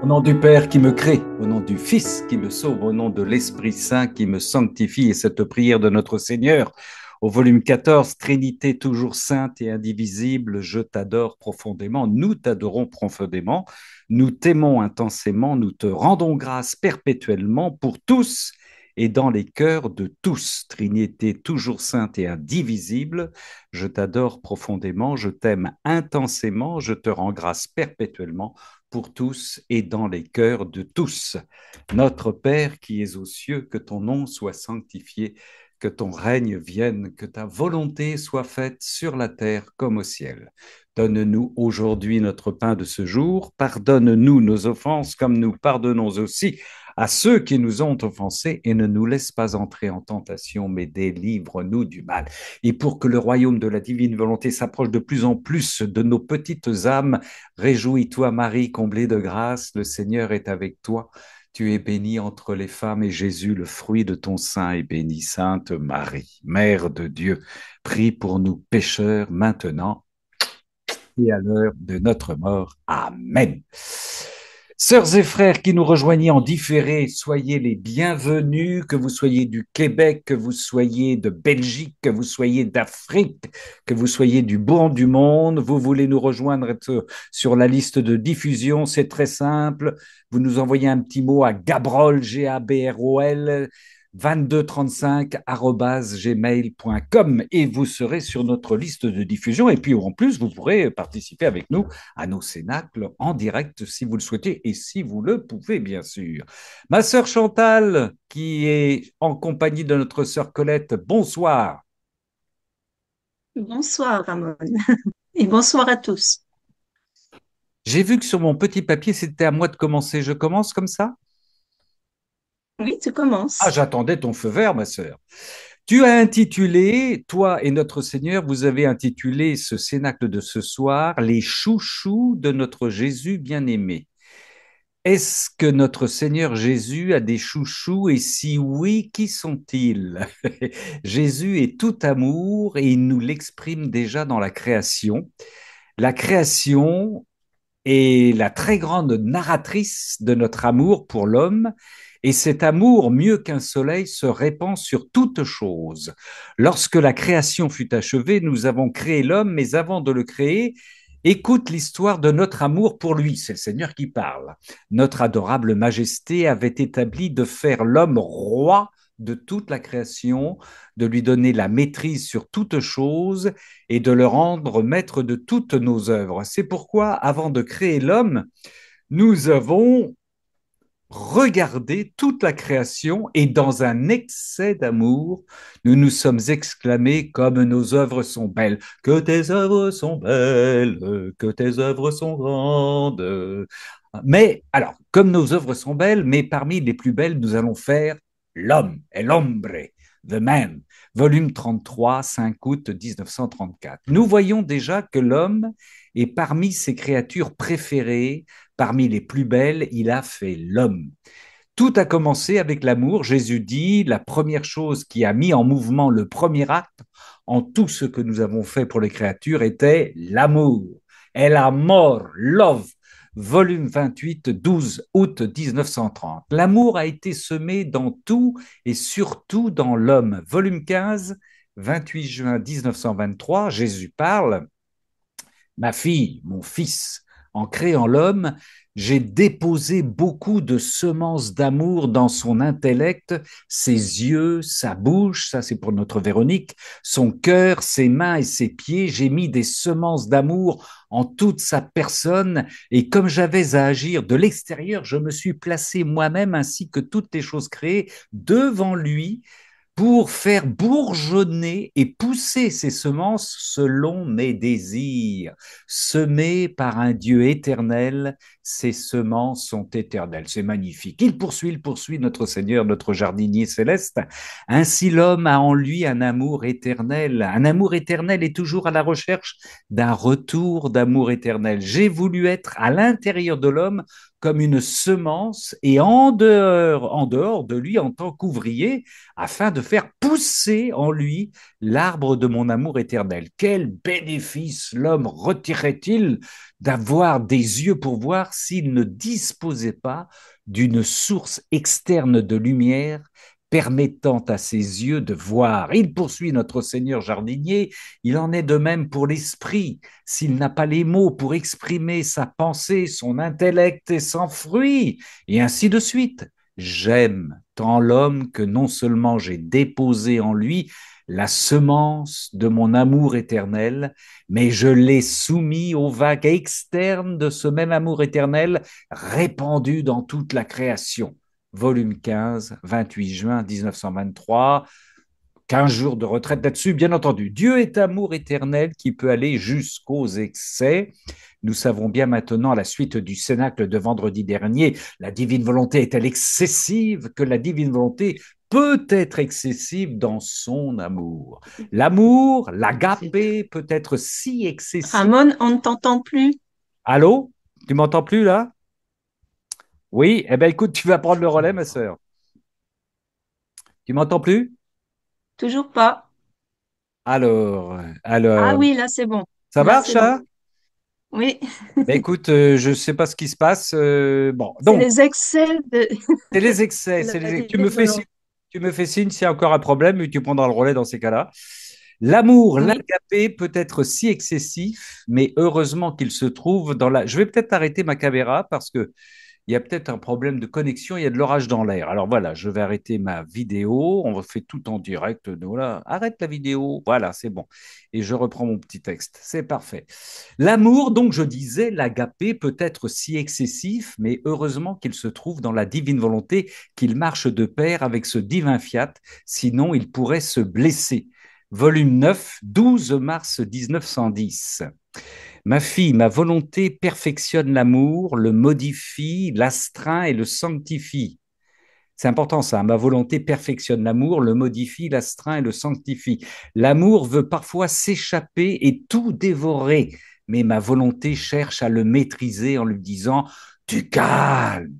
nom du Père qui me crée, au nom du Fils qui me sauve, au nom de l'Esprit Saint qui me sanctifie. Et cette prière de notre Seigneur, au volume 14, Trinité toujours sainte et indivisible, je t'adore profondément, nous t'adorons profondément, nous t'aimons intensément, nous te rendons grâce perpétuellement pour tous et dans les cœurs de tous. Trinité toujours sainte et indivisible, je t'adore profondément, je t'aime intensément, je te rends grâce perpétuellement pour tous et dans les cœurs de tous. Notre Père qui es aux cieux, que ton nom soit sanctifié, que ton règne vienne, que ta volonté soit faite sur la terre comme au ciel. Donne-nous aujourd'hui notre pain de ce jour, pardonne-nous nos offenses comme nous pardonnons aussi à ceux qui nous ont offensés et ne nous laisse pas entrer en tentation, mais délivre-nous du mal. Et pour que le royaume de la divine volonté s'approche de plus en plus de nos petites âmes, réjouis-toi Marie, comblée de grâce, le Seigneur est avec toi. Tu es bénie entre les femmes et Jésus, le fruit de ton sein, est béni. Sainte Marie, Mère de Dieu, prie pour nous pécheurs maintenant et à l'heure de notre mort. Amen. Sœurs et frères qui nous rejoignez en différé, soyez les bienvenus, que vous soyez du Québec, que vous soyez de Belgique, que vous soyez d'Afrique, que vous soyez du bout du monde. Vous voulez nous rejoindre sur la liste de diffusion, c'est très simple. Vous nous envoyez un petit mot à Gabrol, Gabrol, 2235@gmail.com et vous serez sur notre liste de diffusion. Et puis en plus, vous pourrez participer avec nous à nos cénacles en direct si vous le souhaitez et si vous le pouvez, bien sûr. Ma sœur Chantal, qui est en compagnie de notre sœur Colette, bonsoir. Bonsoir, Ramon, et bonsoir à tous. J'ai vu que sur mon petit papier, c'était à moi de commencer. Je commence comme ça? Oui, tu Ah, commences. j'attendais ton feu vert, ma sœur. Tu as intitulé, toi et notre Seigneur, vous avez intitulé ce cénacle de ce soir, Les chouchous de notre Jésus bien-aimé. Est-ce que notre Seigneur Jésus a des chouchous et si oui, qui sont-ils? Jésus est tout amour et il nous l'exprime déjà dans la création. La création est la très grande narratrice de notre amour pour l'homme. Et cet amour, mieux qu'un soleil, se répand sur toute chose. Lorsque la création fut achevée, nous avons créé l'homme, mais avant de le créer, écoute l'histoire de notre amour pour lui. C'est le Seigneur qui parle. Notre adorable majesté avait établi de faire l'homme roi de toute la création, de lui donner la maîtrise sur toute chose et de le rendre maître de toutes nos œuvres. C'est pourquoi, avant de créer l'homme, nous avons regardé toute la création et dans un excès d'amour, nous nous sommes exclamés comme nos œuvres sont belles, que tes œuvres sont belles, que tes œuvres sont grandes. Mais alors, comme nos œuvres sont belles, mais parmi les plus belles, nous allons faire l'homme, el hombre, the man, volume 33, 5 août 1934. Nous voyons déjà que l'homme est parmi ses créatures préférées, parmi les plus belles, il a fait l'homme. Tout a commencé avec l'amour. Jésus dit, la première chose qui a mis en mouvement le premier acte en tout ce que nous avons fait pour les créatures était l'amour. El amor, love, volume 28, 12 août 1930. L'amour a été semé dans tout et surtout dans l'homme. Volume 15, 28 juin 1923, Jésus parle. Ma fille, mon fils, en créant l'homme, j'ai déposé beaucoup de semences d'amour dans son intellect, ses yeux, sa bouche, ça c'est pour notre Véronique, son cœur, ses mains et ses pieds. J'ai mis des semences d'amour en toute sa personne et comme j'avais à agir de l'extérieur, je me suis placé moi-même ainsi que toutes les choses créées devant lui pour faire bourgeonner et pousser ces semences selon mes désirs. Semées par un Dieu éternel, ces semences sont éternelles. C'est magnifique. Il poursuit notre Seigneur, notre jardinier céleste. Ainsi l'homme a en lui un amour éternel. Un amour éternel est toujours à la recherche d'un retour d'amour éternel. J'ai voulu être à l'intérieur de l'homme comme une semence et en dehors de lui en tant qu'ouvrier, afin de faire pousser en lui l'arbre de mon amour éternel. Quel bénéfice l'homme retirerait-il d'avoir des yeux pour voir s'il ne disposait pas d'une source externe de lumière permettant à ses yeux de voir. Il poursuit notre Seigneur jardinier, il en est de même pour l'esprit. S'il n'a pas les mots pour exprimer sa pensée, son intellect est sans fruit, et ainsi de suite. J'aime tant l'homme que non seulement j'ai déposé en lui la semence de mon amour éternel, mais je l'ai soumis aux vagues externes de ce même amour éternel répandu dans toute la création. Volume 15, 28 juin 1923, 15 jours de retraite là-dessus, bien entendu. Dieu est amour éternel qui peut aller jusqu'aux excès. Nous savons bien maintenant, à la suite du cénacle de vendredi dernier, la divine volonté est-elle excessive, que la divine volonté peut être excessive dans son amour. L'amour, l'agapé, peut être si excessif. Ramon, on ne t'entend plus. Allô? Tu m'entends plus là? Oui? Eh bien écoute, tu vas prendre le relais, ma sœur. Tu m'entends plus? Toujours pas. Alors, Ah alors, oui, là c'est bon. ça Là c'est marche, bon. hein? Oui, Ben écoute, je ne sais pas ce qui se passe. Bon, c'est donc, les excès c'est les excès. de la Tu me divine fais signe, volonté. tu me fais signe s'il y a encore un problème et tu prendras le relais dans ces cas-là. L'amour, Oui, l'agapé peut être si excessif, mais heureusement qu'il se trouve dans la. Je vais peut-être arrêter ma caméra parce que il y a peut-être un problème de connexion, il y a de l'orage dans l'air. Alors voilà, je vais arrêter ma vidéo, on fait tout en direct. Voilà, arrête la vidéo, voilà, c'est bon. Et je reprends mon petit texte, c'est parfait. L'amour, donc je disais, l'agapé peut être si excessif, mais heureusement qu'il se trouve dans la divine volonté, qu'il marche de pair avec ce divin fiat, sinon il pourrait se blesser. Volume 9, 12 mars 1910. Ma fille, ma volonté perfectionne l'amour, le modifie, l'astreint et le sanctifie. C'est important ça, ma volonté perfectionne l'amour, le modifie, l'astreint et le sanctifie. L'amour veut parfois s'échapper et tout dévorer, mais ma volonté cherche à le maîtriser en lui disant du calme,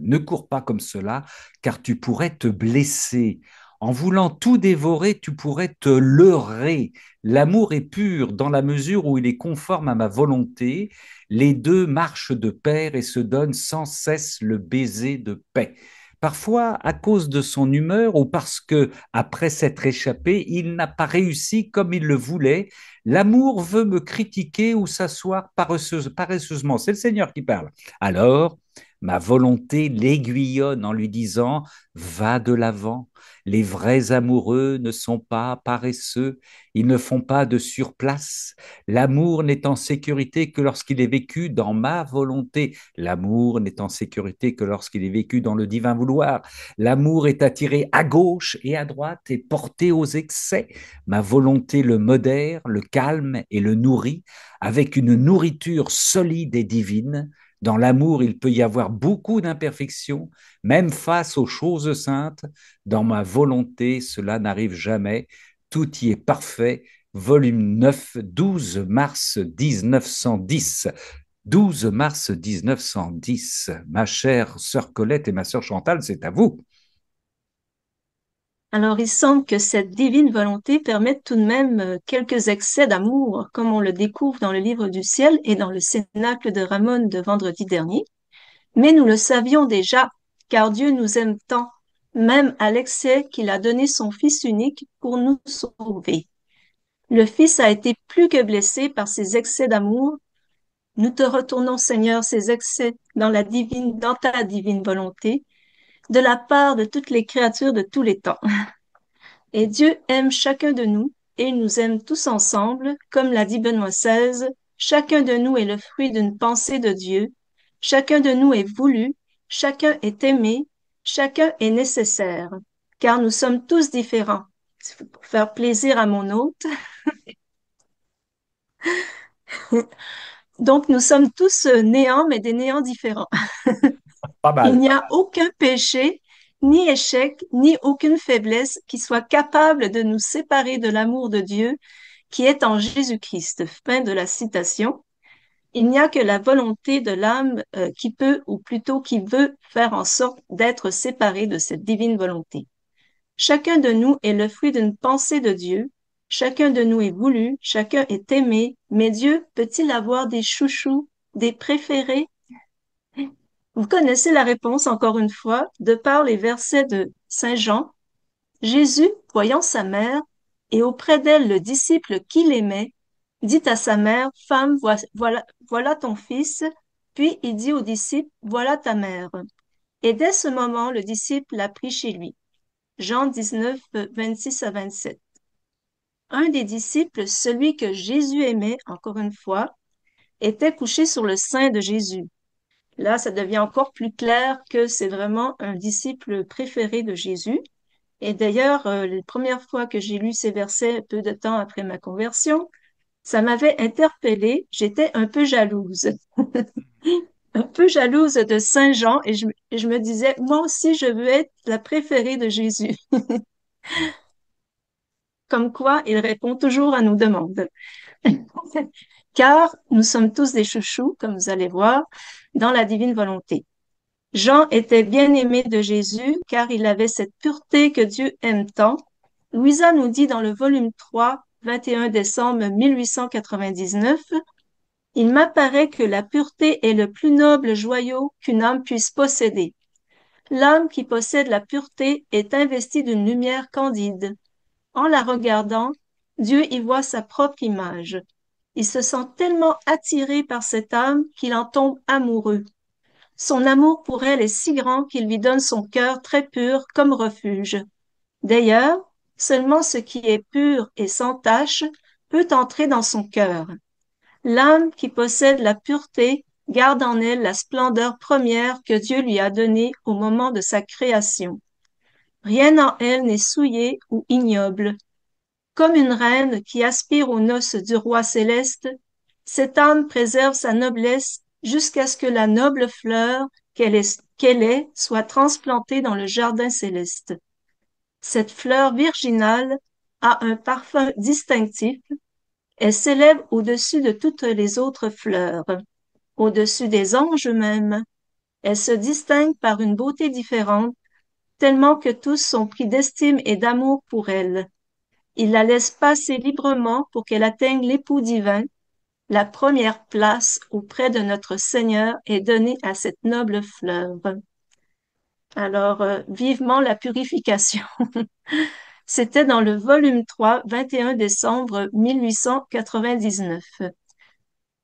ne cours pas comme cela, car tu pourrais te blesser. En voulant tout dévorer, tu pourrais te leurrer. L'amour est pur dans la mesure où il est conforme à ma volonté. Les deux marchent de pair et se donnent sans cesse le baiser de paix. Parfois, à cause de son humeur ou parce que, après s'être échappé, il n'a pas réussi comme il le voulait, l'amour veut me critiquer ou s'asseoir paresseusement. C'est le Seigneur qui parle. Alors, ma volonté l'aiguillonne en lui disant, va de l'avant. Les vrais amoureux ne sont pas paresseux, ils ne font pas de surplace. L'amour n'est en sécurité que lorsqu'il est vécu dans ma volonté. L'amour n'est en sécurité que lorsqu'il est vécu dans le divin vouloir. L'amour est attiré à gauche et à droite et porté aux excès. Ma volonté le modère, le calme et le nourrit avec une nourriture solide et divine. Dans l'amour, il peut y avoir beaucoup d'imperfections, même face aux choses saintes. Dans ma volonté, cela n'arrive jamais. Tout y est parfait. Volume 9, 12 mars 1910. 12 mars 1910. Ma chère sœur Colette et ma sœur Chantal, c'est à vous. Alors, il semble que cette divine volonté permette tout de même quelques excès d'amour, comme on le découvre dans le livre du ciel et dans le cénacle de Ramon de vendredi dernier. Mais nous le savions déjà, car Dieu nous aime tant, même à l'excès qu'il a donné son Fils unique pour nous sauver. Le Fils a été plus que blessé par ces excès d'amour. Nous te retournons, Seigneur, ces excès dans ta divine volonté, de la part de toutes les créatures de tous les temps. Et Dieu aime chacun de nous, et il nous aime tous ensemble, comme l'a dit Benoît XVI, chacun de nous est le fruit d'une pensée de Dieu, chacun de nous est voulu, chacun est aimé, chacun est nécessaire, car nous sommes tous différents. Pour faire plaisir à mon hôte. Donc, nous sommes tous néants, mais des néants différents. Pas Il mal. n'y a aucun péché, ni échec, ni aucune faiblesse qui soit capable de nous séparer de l'amour de Dieu qui est en Jésus-Christ. Fin de la citation. Il n'y a que la volonté de l'âme qui peut, ou plutôt qui veut, faire en sorte d'être séparé de cette divine volonté. Chacun de nous est le fruit d'une pensée de Dieu. Chacun de nous est voulu, chacun est aimé, mais Dieu peut-il avoir des chouchous, des préférés? Vous connaissez la réponse encore une fois, de par les versets de Saint Jean. Jésus, voyant sa mère, et auprès d'elle le disciple qu'il aimait, dit à sa mère, Femme, voilà ton fils. Puis il dit au disciple, Voilà ta mère. Et dès ce moment, le disciple l'a pris chez lui. Jean 19, 26 à 27. Un des disciples, celui que Jésus aimait, encore une fois, était couché sur le sein de Jésus. Là, ça devient encore plus clair que c'est vraiment un disciple préféré de Jésus. Et d'ailleurs, la première fois que j'ai lu ces versets, peu de temps après ma conversion, ça m'avait interpellée. J'étais un peu jalouse, un peu jalouse de Saint Jean et je me disais, moi aussi, je veux être la préférée de Jésus. Comme quoi, il répond toujours à nos demandes. Car nous sommes tous des chouchous, comme vous allez voir, dans la divine volonté. Jean était bien-aimé de Jésus car il avait cette pureté que Dieu aime tant. Louisa nous dit dans le volume 3, 21 décembre 1899, Il m'apparaît que la pureté est le plus noble joyau qu'une âme puisse posséder. L'âme qui possède la pureté est investie d'une lumière candide. En la regardant, Dieu y voit sa propre image. Il se sent tellement attiré par cette âme qu'il en tombe amoureux. Son amour pour elle est si grand qu'il lui donne son cœur très pur comme refuge. D'ailleurs, seulement ce qui est pur et sans tache peut entrer dans son cœur. L'âme qui possède la pureté garde en elle la splendeur première que Dieu lui a donnée au moment de sa création. Rien en elle n'est souillé ou ignoble. Comme une reine qui aspire aux noces du roi céleste, cette âme préserve sa noblesse jusqu'à ce que la noble fleur qu'elle est soit transplantée dans le jardin céleste. Cette fleur virginale a un parfum distinctif. Elle s'élève au-dessus de toutes les autres fleurs, au-dessus des anges même. Elle se distingue par une beauté différente, tellement que tous sont pris d'estime et d'amour pour elle. Ils la laissent passer librement pour qu'elle atteigne l'époux divin. La première place auprès de notre Seigneur est donnée à cette noble fleur. Alors, vivement la purification. C'était dans le volume 3, 21 décembre 1899.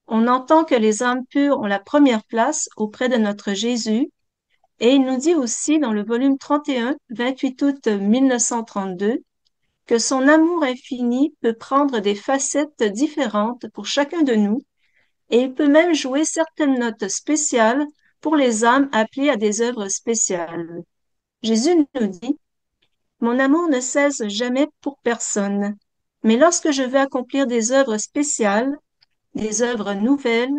On entend que les âmes pures ont la première place auprès de notre Jésus, et il nous dit aussi dans le volume 31, 28 août 1932, que son amour infini peut prendre des facettes différentes pour chacun de nous, et il peut même jouer certaines notes spéciales pour les âmes appelées à des œuvres spéciales. Jésus nous dit, Mon amour ne cesse jamais pour personne, mais lorsque je veux accomplir des œuvres spéciales, des œuvres nouvelles,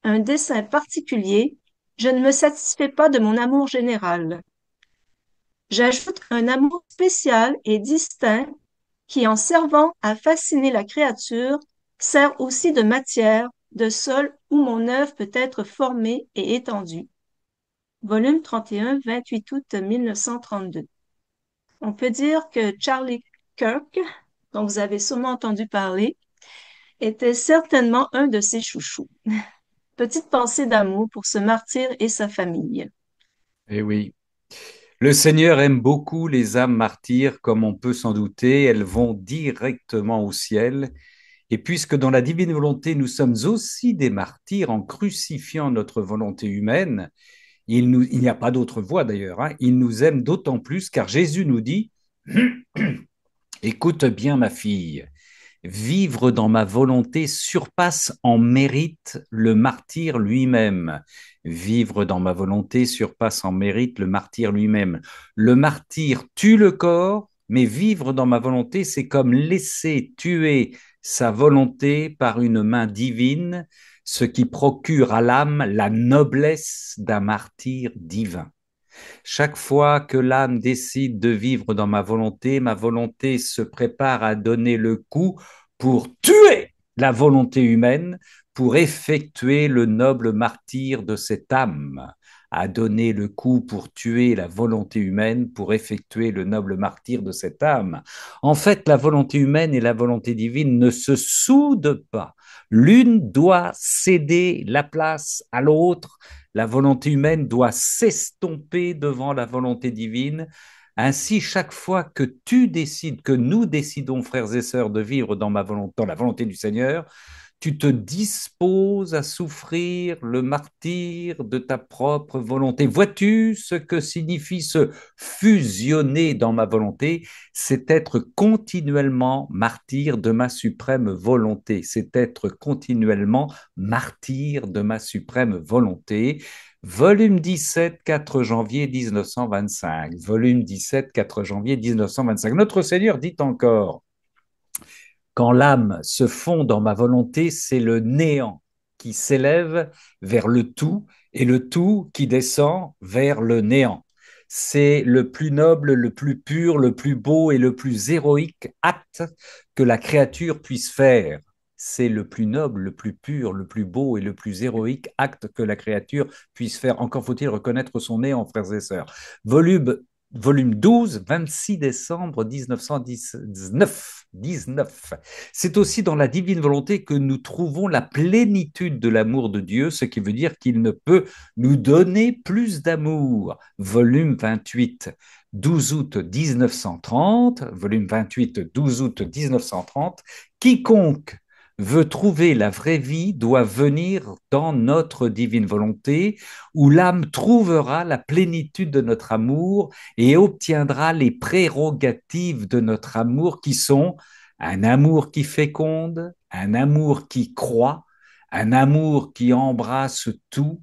un dessein particulier, je ne me satisfais pas de mon amour général. J'ajoute un amour spécial et distinct qui, en servant à fasciner la créature, sert aussi de matière, de sol où mon œuvre peut être formée et étendue. Volume 31, 28 août 1932. On peut dire que Charlie Kirk, dont vous avez sûrement entendu parler, était certainement un de ses chouchous. Petite pensée d'amour pour ce martyr et sa famille. Eh oui. Le Seigneur aime beaucoup les âmes martyrs, comme on peut s'en douter. Elles vont directement au ciel. Et puisque dans la divine volonté, nous sommes aussi des martyrs en crucifiant notre volonté humaine, il n'y a pas d'autre voie d'ailleurs, hein, il nous aime d'autant plus car Jésus nous dit, écoute bien ma fille, vivre dans ma volonté surpasse en mérite le martyr lui-même. Vivre dans ma volonté surpasse en mérite le martyr lui-même. Le martyr tue le corps, mais vivre dans ma volonté, c'est comme laisser tuer sa volonté par une main divine, ce qui procure à l'âme la noblesse d'un martyr divin. Chaque fois que l'âme décide de vivre dans ma volonté se prépare à donner le coup pour tuer la volonté humaine pour effectuer le noble martyre de cette âme, a donné le coup pour tuer la volonté humaine, pour effectuer le noble martyre de cette âme. En fait, la volonté humaine et la volonté divine ne se soudent pas. L'une doit céder la place à l'autre. La volonté humaine doit s'estomper devant la volonté divine. Ainsi, chaque fois que tu décides, que nous décidons, frères et sœurs, de vivre dans dans la volonté du Seigneur, tu te disposes à souffrir le martyre de ta propre volonté. Vois-tu ce que signifie se fusionner dans ma volonté? C'est être continuellement martyr de ma suprême volonté. C'est être continuellement martyr de ma suprême volonté. Volume 17, 4 janvier 1925. Volume 17, 4 janvier 1925. Notre Seigneur dit encore: quand l'âme se fond dans ma volonté, c'est le néant qui s'élève vers le tout et le tout qui descend vers le néant. C'est le plus noble, le plus pur, le plus beau et le plus héroïque acte que la créature puisse faire. C'est le plus noble, le plus pur, le plus beau et le plus héroïque acte que la créature puisse faire. Encore faut-il reconnaître son néant, frères et sœurs. Volume volume 12, 26 décembre 1919. 19. C'est aussi dans la divine volonté que nous trouvons la plénitude de l'amour de Dieu, ce qui veut dire qu'il ne peut nous donner plus d'amour. Volume 28, 12 août 1930, volume 28, 12 août 1930, quiconque veut trouver la vraie vie doit venir dans notre divine volonté, où l'âme trouvera la plénitude de notre amour et obtiendra les prérogatives de notre amour qui sont un amour qui féconde, un amour qui croit, un amour qui embrasse tout,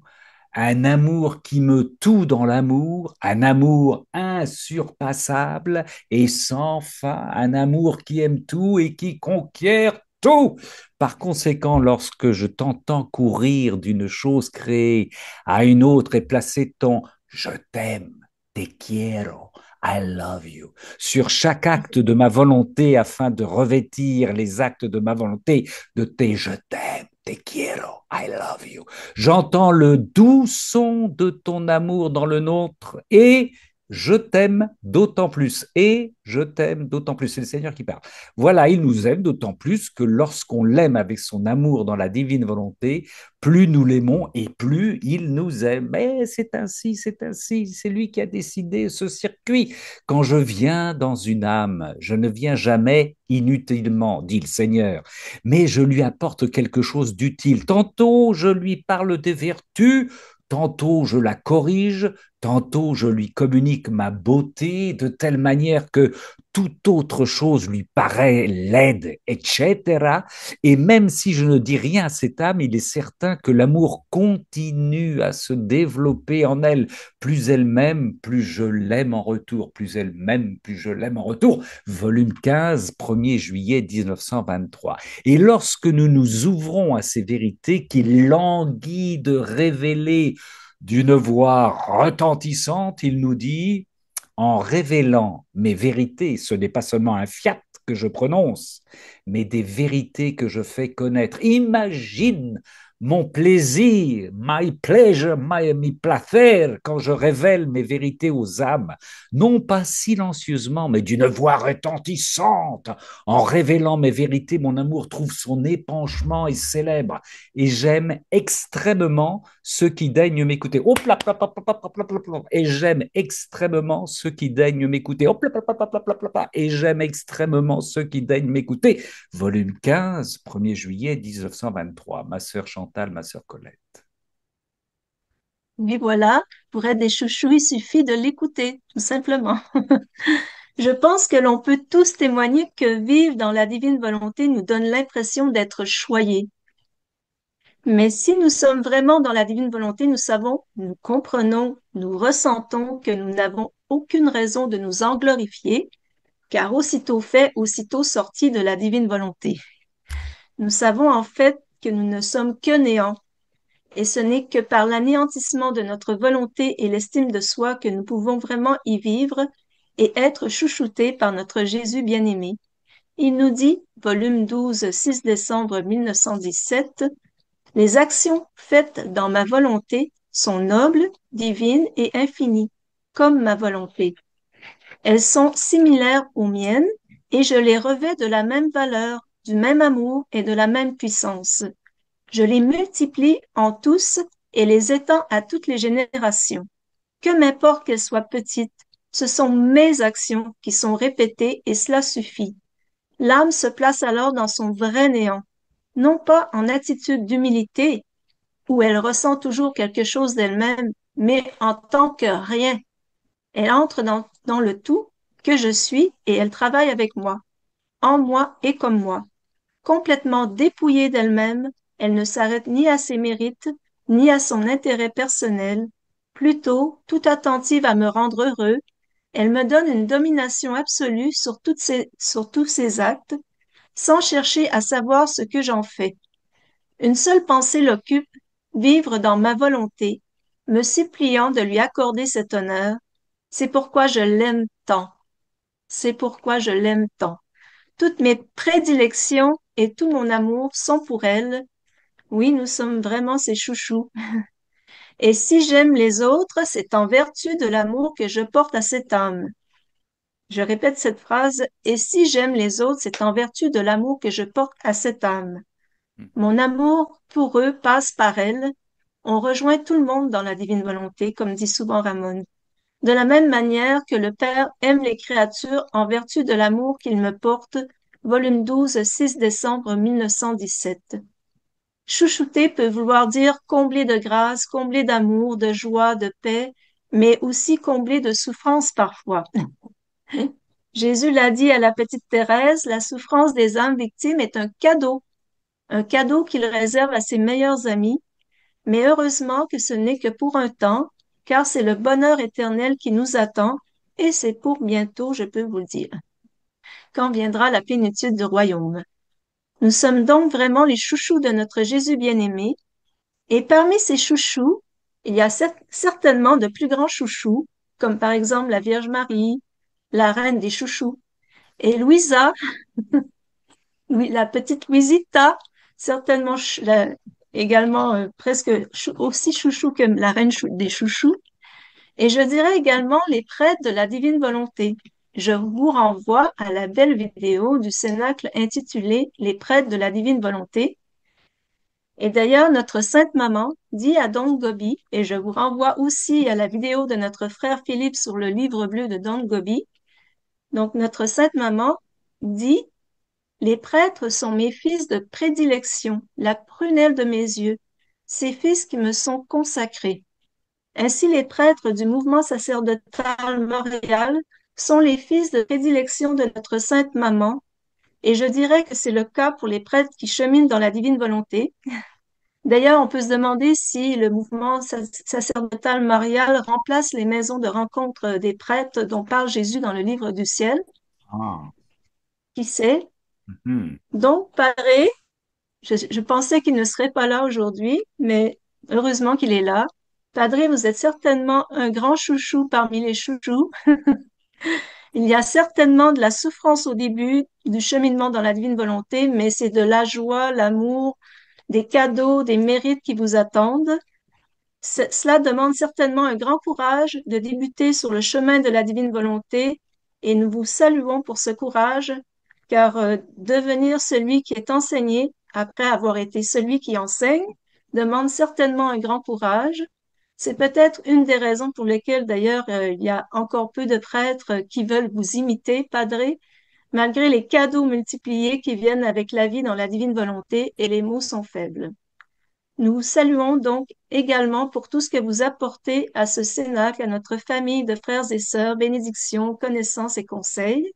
un amour qui me tout dans l'amour, un amour insurpassable et sans fin, un amour qui aime tout et qui conquiert tout. Par conséquent, lorsque je t'entends courir d'une chose créée à une autre et placer ton je t'aime, te quiero, I love you sur chaque acte de ma volonté afin de revêtir les actes de ma volonté de tes je t'aime, te quiero, I love you. J'entends le doux son de ton amour dans le nôtre et je t'aime d'autant plus. Et je t'aime d'autant plus. C'est le Seigneur qui parle. Voilà, il nous aime d'autant plus que lorsqu'on l'aime avec son amour dans la divine volonté, plus nous l'aimons et plus il nous aime. Mais c'est ainsi, c'est lui qui a décidé ce circuit. Quand je viens dans une âme, je ne viens jamais inutilement, dit le Seigneur, mais je lui apporte quelque chose d'utile. Tantôt, je lui parle des vertus, tantôt je la corrige, tantôt je lui communique ma beauté de telle manière que toute autre chose lui paraît laide, etc. Et même si je ne dis rien à cette âme, il est certain que l'amour continue à se développer en elle. Plus elle m'aime, plus je l'aime en retour. Plus elle m'aime, plus je l'aime en retour. Volume 15, 1er juillet 1923. Et lorsque nous nous ouvrons à ces vérités qu'il languit de révéler d'une voix retentissante, il nous dit: en révélant mes vérités, ce n'est pas seulement un fiat que je prononce, mais des vérités que je fais connaître. Imagine mon plaisir, my pleasure, mi placer, quand je révèle mes vérités aux âmes, non pas silencieusement, mais d'une voix retentissante. En révélant mes vérités, mon amour trouve son épanchement et célèbre. Et j'aime extrêmement ceux qui daignent m'écouter. Et j'aime extrêmement ceux qui daignent m'écouter. Et j'aime extrêmement ceux qui daignent m'écouter. Volume 15, 1er juillet 1923. Ma sœur Chantal, ma sœur Colette. Mais voilà, pour être des chouchous, il suffit de l'écouter, tout simplement. Je pense que l'on peut tous témoigner que vivre dans la divine volonté nous donne l'impression d'être choyés. Mais si nous sommes vraiment dans la divine volonté, nous savons, nous comprenons, nous ressentons que nous n'avons aucune raison de nous englorifier, car aussitôt fait, aussitôt sorti de la divine volonté. Nous savons en fait que nous ne sommes que néant, et ce n'est que par l'anéantissement de notre volonté et l'estime de soi que nous pouvons vraiment y vivre et être chouchoutés par notre Jésus bien-aimé. Il nous dit, volume 12, 6 décembre 1917, les actions faites dans ma volonté sont nobles, divines et infinies, comme ma volonté. Elles sont similaires aux miennes et je les revêts de la même valeur, du même amour et de la même puissance. Je les multiplie en tous et les étends à toutes les générations. Que m'importe qu'elles soient petites, ce sont mes actions qui sont répétées et cela suffit. L'âme se place alors dans son vrai néant, non pas en attitude d'humilité, où elle ressent toujours quelque chose d'elle-même, mais en tant que rien. Elle entre dans le tout que je suis et elle travaille avec moi, en moi et comme moi. Complètement dépouillée d'elle-même, elle ne s'arrête ni à ses mérites, ni à son intérêt personnel. Plutôt, tout attentive à me rendre heureux, elle me donne une domination absolue sur tous ses actes, sans chercher à savoir ce que j'en fais. Une seule pensée l'occupe, vivre dans ma volonté, me suppliant de lui accorder cet honneur. C'est pourquoi je l'aime tant. C'est pourquoi je l'aime tant. Toutes mes prédilections et tout mon amour sont pour elle. Oui, nous sommes vraiment ses chouchous. Et si j'aime les autres, c'est en vertu de l'amour que je porte à cette âme. Je répète cette phrase, et si j'aime les autres, c'est en vertu de l'amour que je porte à cette âme. Mon amour pour eux passe par elle. On rejoint tout le monde dans la divine volonté, comme dit souvent Ramon. De la même manière que le Père aime les créatures en vertu de l'amour qu'il me porte, volume 12, 6 décembre 1917. Chouchouter peut vouloir dire combler de grâce, combler d'amour, de joie, de paix, mais aussi combler de souffrance parfois. Jésus l'a dit à la petite Thérèse, la souffrance des âmes victimes est un cadeau qu'il réserve à ses meilleurs amis, mais heureusement que ce n'est que pour un temps, car c'est le bonheur éternel qui nous attend, et c'est pour bientôt, je peux vous le dire, quand viendra la plénitude du royaume. Nous sommes donc vraiment les chouchous de notre Jésus bien-aimé, et parmi ces chouchous, il y a certainement de plus grands chouchous, comme par exemple la Vierge Marie, la reine des chouchous, et Louisa, oui, la petite Louisita, certainement également presque aussi chouchou que la reine des chouchous. Et je dirais également les prêtres de la divine volonté. Je vous renvoie à la belle vidéo du Cénacle intitulée Les prêtres de la divine volonté. Et d'ailleurs, notre Sainte Maman dit à Don Gobi, et je vous renvoie aussi à la vidéo de notre frère Philippe sur le livre bleu de Don Gobi. Donc, notre Sainte Maman dit: les prêtres sont mes fils de prédilection, la prunelle de mes yeux, ces fils qui me sont consacrés. Ainsi, les prêtres du mouvement sacerdotal Montréal sont les fils de prédilection de notre Sainte Maman, et je dirais que c'est le cas pour les prêtres qui cheminent dans la divine volonté. D'ailleurs, on peut se demander si le mouvement sacerdotal marial remplace les maisons de rencontre des prêtres dont parle Jésus dans le livre du ciel. Ah. Qui sait? Mhm. Donc, Padre, je pensais qu'il ne serait pas là aujourd'hui, mais heureusement qu'il est là. Padre, vous êtes certainement un grand chouchou parmi les chouchous. Il y a certainement de la souffrance au début du cheminement dans la divine volonté, mais c'est de la joie, l'amour, des cadeaux, des mérites qui vous attendent. Cela demande certainement un grand courage de débuter sur le chemin de la divine volonté et nous vous saluons pour ce courage, car devenir celui qui est enseigné après avoir été celui qui enseigne demande certainement un grand courage. C'est peut-être une des raisons pour lesquelles d'ailleurs il y a encore peu de prêtres qui veulent vous imiter, Padre, malgré les cadeaux multipliés qui viennent avec la vie dans la divine volonté et les mots sont faibles. Nous vous saluons donc également pour tout ce que vous apportez à ce cénacle, à notre famille de frères et sœurs, bénédictions, connaissances et conseils.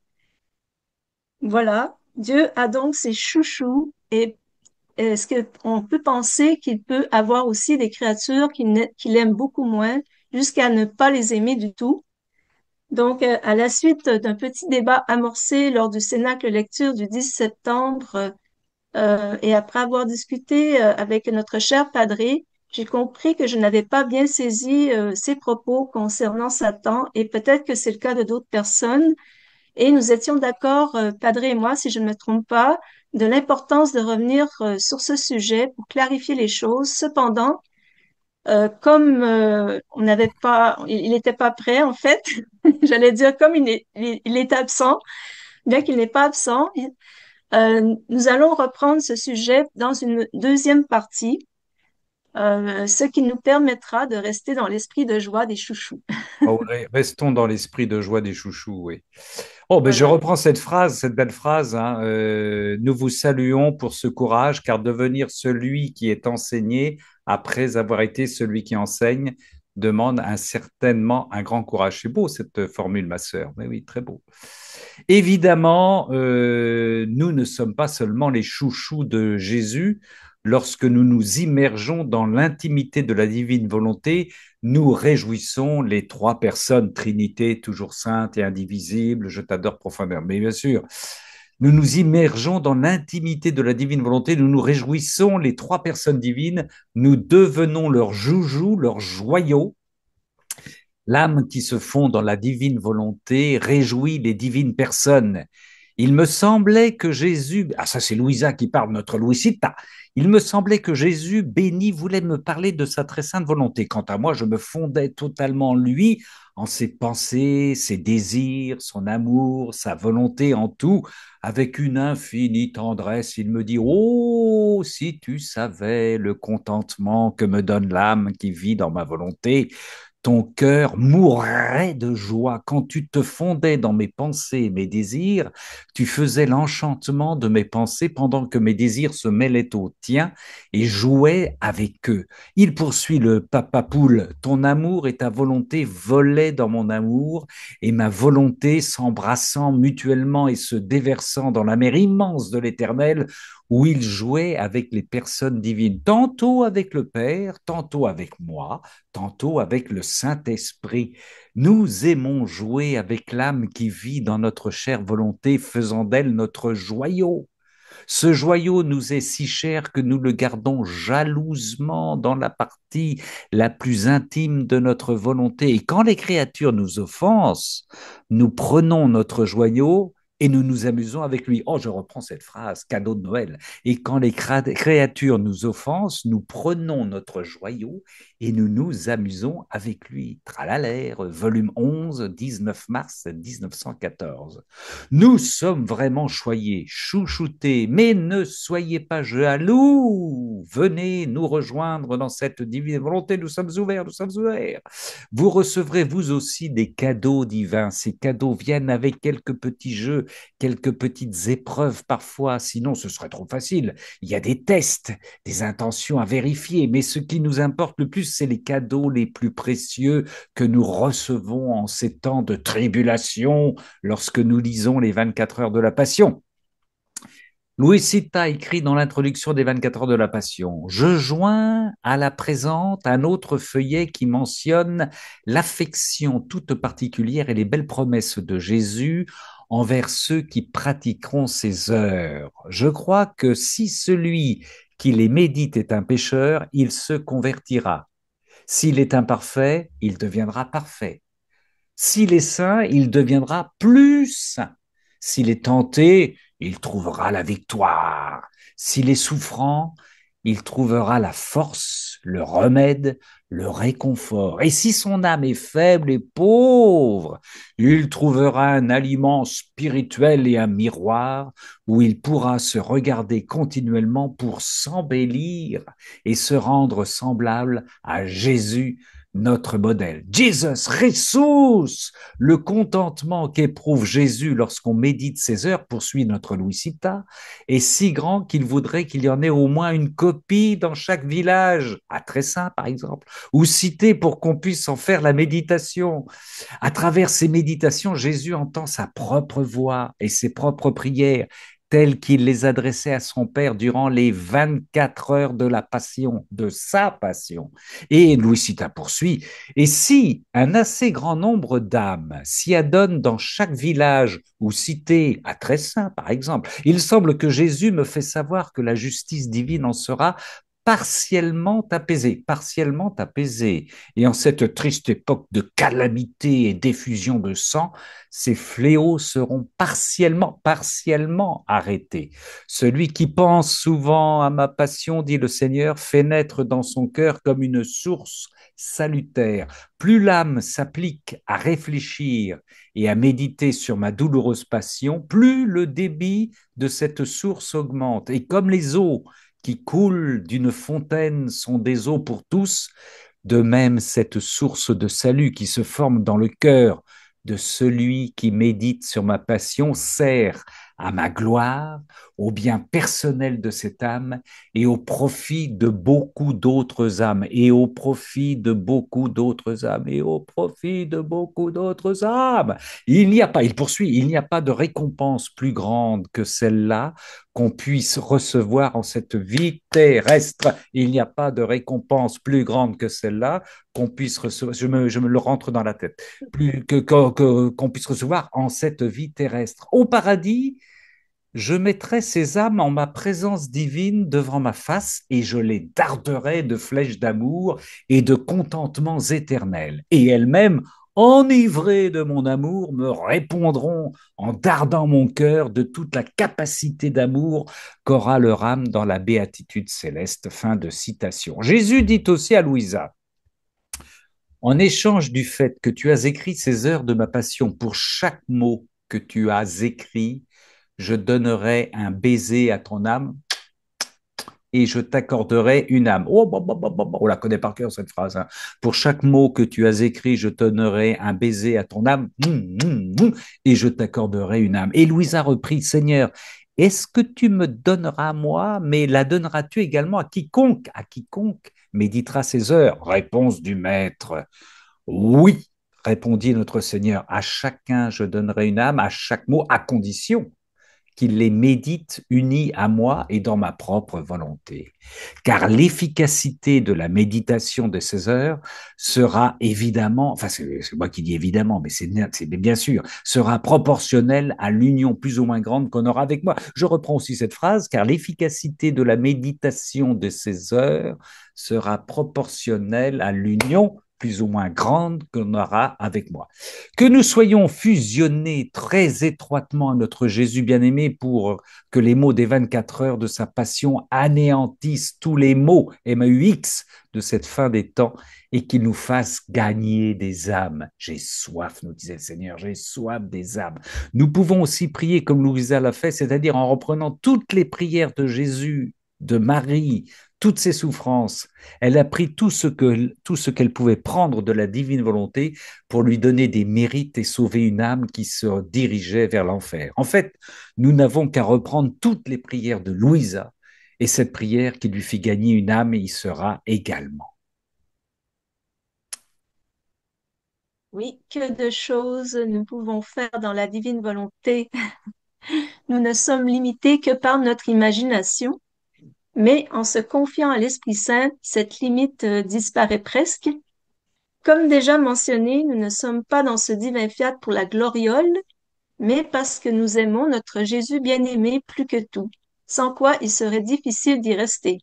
Voilà, Dieu a donc ses chouchous et est-ce qu'on peut penser qu'il peut avoir aussi des créatures qu'il aime beaucoup moins, jusqu'à ne pas les aimer du tout? Donc, à la suite d'un petit débat amorcé lors du Cénacle lecture du 10 septembre, et après avoir discuté avec notre cher padré, j'ai compris que je n'avais pas bien saisi ses propos concernant Satan, et peut-être que c'est le cas de d'autres personnes. Et nous étions d'accord, Padre et moi, si je ne me trompe pas, de l'importance de revenir sur ce sujet pour clarifier les choses. Cependant, comme on n'avait pas, il n'était pas prêt en fait, j'allais dire comme il est absent, bien qu'il n'est pas absent, nous allons reprendre ce sujet dans une deuxième partie, ce qui nous permettra de rester dans l'esprit de joie des chouchous. Oh, restons dans l'esprit de joie des chouchous, oui. Oh, ben je Voilà. reprends cette phrase, cette belle phrase, hein. Nous vous saluons pour ce courage, car devenir celui qui est enseigné après avoir été celui qui enseigne demande certainement un grand courage. C'est beau cette formule, ma sœur. Mais oui, très beau. Évidemment, nous ne sommes pas seulement les chouchous de Jésus. Lorsque nous nous immergeons dans l'intimité de la divine volonté, nous réjouissons les trois personnes, Trinité, toujours sainte et indivisible, je t'adore profondément. Mais bien sûr, nous nous immergeons dans l'intimité de la divine volonté, nous nous réjouissons les trois personnes divines, nous devenons leurs joujoux, leurs joyaux. L'âme qui se fond dans la divine volonté réjouit les divines personnes. Il me semblait que Jésus, ah ça c'est Louisa qui parle, notre Louisita, il me semblait que Jésus béni voulait me parler de sa très sainte volonté. Quant à moi, je me fondais totalement en lui, en ses pensées, ses désirs, son amour, sa volonté en tout, avec une infinie tendresse. Il me dit, oh, si tu savais le contentement que me donne l'âme qui vit dans ma volonté, ton cœur mourrait de joie quand tu te fondais dans mes pensées et mes désirs, tu faisais l'enchantement de mes pensées pendant que mes désirs se mêlaient aux tiens et jouaient avec eux. Il poursuit le papa poule, ton amour et ta volonté volaient dans mon amour et ma volonté s'embrassant mutuellement et se déversant dans la mer immense de l'éternel où il jouait avec les personnes divines, tantôt avec le Père, tantôt avec moi, tantôt avec le Saint-Esprit. Nous aimons jouer avec l'âme qui vit dans notre chère volonté, faisant d'elle notre joyau. Ce joyau nous est si cher que nous le gardons jalousement dans la partie la plus intime de notre volonté. Et quand les créatures nous offensent, nous prenons notre joyau et nous nous amusons avec lui. Oh, je reprends cette phrase, cadeau de Noël. Et quand les créatures nous offensent, nous prenons notre joyau et nous nous amusons avec lui. Tralalaire, volume 11, 19 mars 1914. Nous sommes vraiment choyés, chouchoutés, mais ne soyez pas jaloux. Venez nous rejoindre dans cette divine volonté. Nous sommes ouverts, nous sommes ouverts. Vous recevrez vous aussi des cadeaux divins. Ces cadeaux viennent avec quelques petits jeux, quelques petites épreuves parfois, sinon ce serait trop facile. Il y a des tests, des intentions à vérifier, mais ce qui nous importe le plus, c'est les cadeaux les plus précieux que nous recevons en ces temps de tribulation lorsque nous lisons les 24 heures de la Passion. Louis Sita écrit dans l'introduction des 24 heures de la Passion, je joins à la présente un autre feuillet qui mentionne l'affection toute particulière et les belles promesses de Jésus envers ceux qui pratiqueront ces heures. Je crois que si celui qui les médite est un pécheur, il se convertira. S'il est imparfait, il deviendra parfait. S'il est saint, il deviendra plus saint. S'il est tenté, il trouvera la victoire. S'il est souffrant, il trouvera la force, le remède, le réconfort. Et si son âme est faible et pauvre, il trouvera un aliment spirituel et un miroir où il pourra se regarder continuellement pour s'embellir et se rendre semblable à Jésus, notre modèle. Jesus, Jesus, le contentement qu'éprouve Jésus lorsqu'on médite ses heures, poursuit notre Louisita, est si grand qu'il voudrait qu'il y en ait au moins une copie dans chaque village, à Tressin par exemple, ou cité pour qu'on puisse en faire la méditation. À travers ces méditations, Jésus entend sa propre voix et ses propres prières telles qu'il les adressait à son Père durant les 24 heures de la passion, de sa passion. Et Louis Sita poursuit, et si un assez grand nombre d'âmes s'y adonnent dans chaque village ou cité, à Tressin par exemple, il semble que Jésus me fait savoir que la justice divine en sera partiellement apaisé, partiellement apaisé. Et en cette triste époque de calamité et d'effusion de sang, ces fléaux seront partiellement arrêtés. Celui qui pense souvent à ma passion, dit le Seigneur, fait naître dans son cœur comme une source salutaire. Plus l'âme s'applique à réfléchir et à méditer sur ma douloureuse passion, plus le débit de cette source augmente. Et comme les eaux qui coulent d'une fontaine sont des eaux pour tous, de même cette source de salut qui se forme dans le cœur de celui qui médite sur ma passion sert à ma gloire, au bien personnel de cette âme et au profit de beaucoup d'autres âmes, et au profit de beaucoup d'autres âmes, et au profit de beaucoup d'autres âmes. Il n'y a pas, il poursuit, il n'y a pas de récompense plus grande que celle-là qu'on puisse recevoir en cette vie terrestre. Il n'y a pas de récompense plus grande que celle-là qu'on puisse recevoir, je me le rentre dans la tête, qu'on puisse recevoir en cette vie terrestre. Au paradis, je mettrai ces âmes en ma présence divine devant ma face et je les darderai de flèches d'amour et de contentements éternels. Et elles-mêmes, enivrées de mon amour, me répondront en dardant mon cœur de toute la capacité d'amour qu'aura leur âme dans la béatitude céleste. Fin de citation. Jésus dit aussi à Louisa, en échange du fait que tu as écrit ces heures de ma passion, pour chaque mot que tu as écrit, je donnerai un baiser à ton âme et je t'accorderai une âme. Oh, on la connaît par cœur cette phrase, hein. Pour chaque mot que tu as écrit, je donnerai un baiser à ton âme et je t'accorderai une âme. Et Louisa reprit, Seigneur, est-ce que tu me donneras à moi, mais la donneras-tu également à quiconque méditera ces heures? Réponse du maître. Oui, répondit notre Seigneur, à chacun je donnerai une âme, à chaque mot, à condition qu'il les médite unis à moi et dans ma propre volonté. Car l'efficacité de la méditation de ces heures sera évidemment, enfin c'est moi qui dis évidemment, mais c'est bien sûr, sera proportionnelle à l'union plus ou moins grande qu'on aura avec moi. Je reprends aussi cette phrase, car l'efficacité de la méditation de ces heures sera proportionnelle à l'union plus ou moins grande qu'on aura avec moi. Que nous soyons fusionnés très étroitement à notre Jésus bien-aimé pour que les mots des 24 heures de sa passion anéantissent tous les mots MAUX de cette fin des temps et qu'il nous fasse gagner des âmes. J'ai soif, nous disait le Seigneur, j'ai soif des âmes. Nous pouvons aussi prier comme Louisa l'a fait, c'est-à-dire en reprenant toutes les prières de Jésus, de Marie, toutes ses souffrances. Elle a pris tout ce qu'elle pouvait prendre de la divine volonté pour lui donner des mérites et sauver une âme qui se dirigeait vers l'enfer. En fait, nous n'avons qu'à reprendre toutes les prières de Louisa et cette prière qui lui fit gagner une âme y sera également. Oui, que de choses nous pouvons faire dans la divine volonté. Nous ne sommes limités que par notre imagination, mais en se confiant à l'Esprit Saint, cette limite disparaît presque. Comme déjà mentionné, nous ne sommes pas dans ce divin fiat pour la gloriole, mais parce que nous aimons notre Jésus bien-aimé plus que tout, sans quoi il serait difficile d'y rester.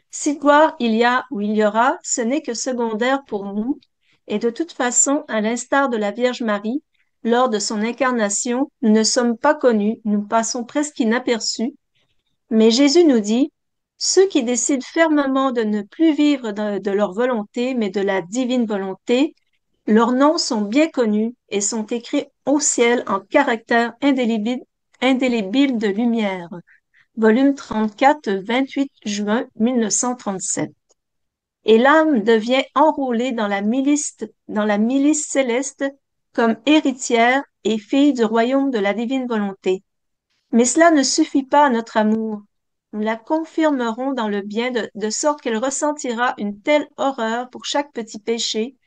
Si gloire il y a ou il y aura, ce n'est que secondaire pour nous, et de toute façon, à l'instar de la Vierge Marie, lors de son incarnation, nous ne sommes pas connus, nous passons presque inaperçus, mais Jésus nous dit, ceux qui décident fermement de ne plus vivre de leur volonté, mais de la divine volonté, leurs noms sont bien connus et sont écrits au ciel en caractères indélébiles de lumière. Volume 34, 28 juin 1937. Et l'âme devient enrôlée dans la milice céleste comme héritière et fille du royaume de la divine volonté. Mais cela ne suffit pas à notre amour. Nous la confirmerons dans le bien de sorte qu'elle ressentira une telle horreur pour chaque petit péché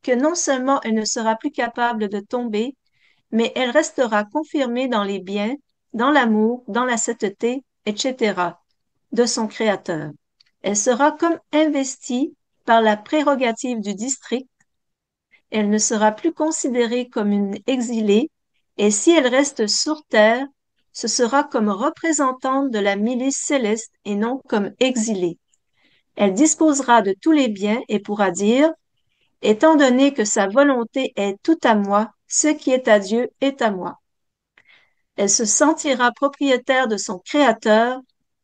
que non seulement elle ne sera plus capable de tomber, mais elle restera confirmée dans les biens, dans l'amour, dans la sainteté, etc., de son Créateur. Elle sera comme investie par la prérogative du district, elle ne sera plus considérée comme une exilée, et si elle reste sur terre, ce sera comme représentante de la milice céleste et non comme exilée. Elle disposera de tous les biens et pourra dire, étant donné que sa volonté est tout à moi, ce qui est à Dieu est à moi. Elle se sentira propriétaire de son Créateur,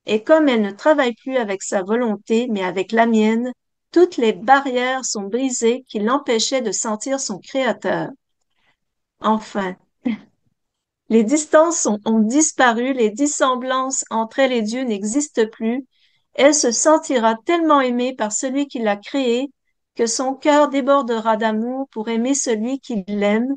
et comme elle ne travaille plus avec sa volonté, mais avec la mienne, toutes les barrières sont brisées qui l'empêchaient de sentir son Créateur. Enfin, les distances ont disparu, les dissemblances entre elle et Dieu n'existent plus. Elle se sentira tellement aimée par celui qui l'a créée que son cœur débordera d'amour pour aimer celui qui l'aime,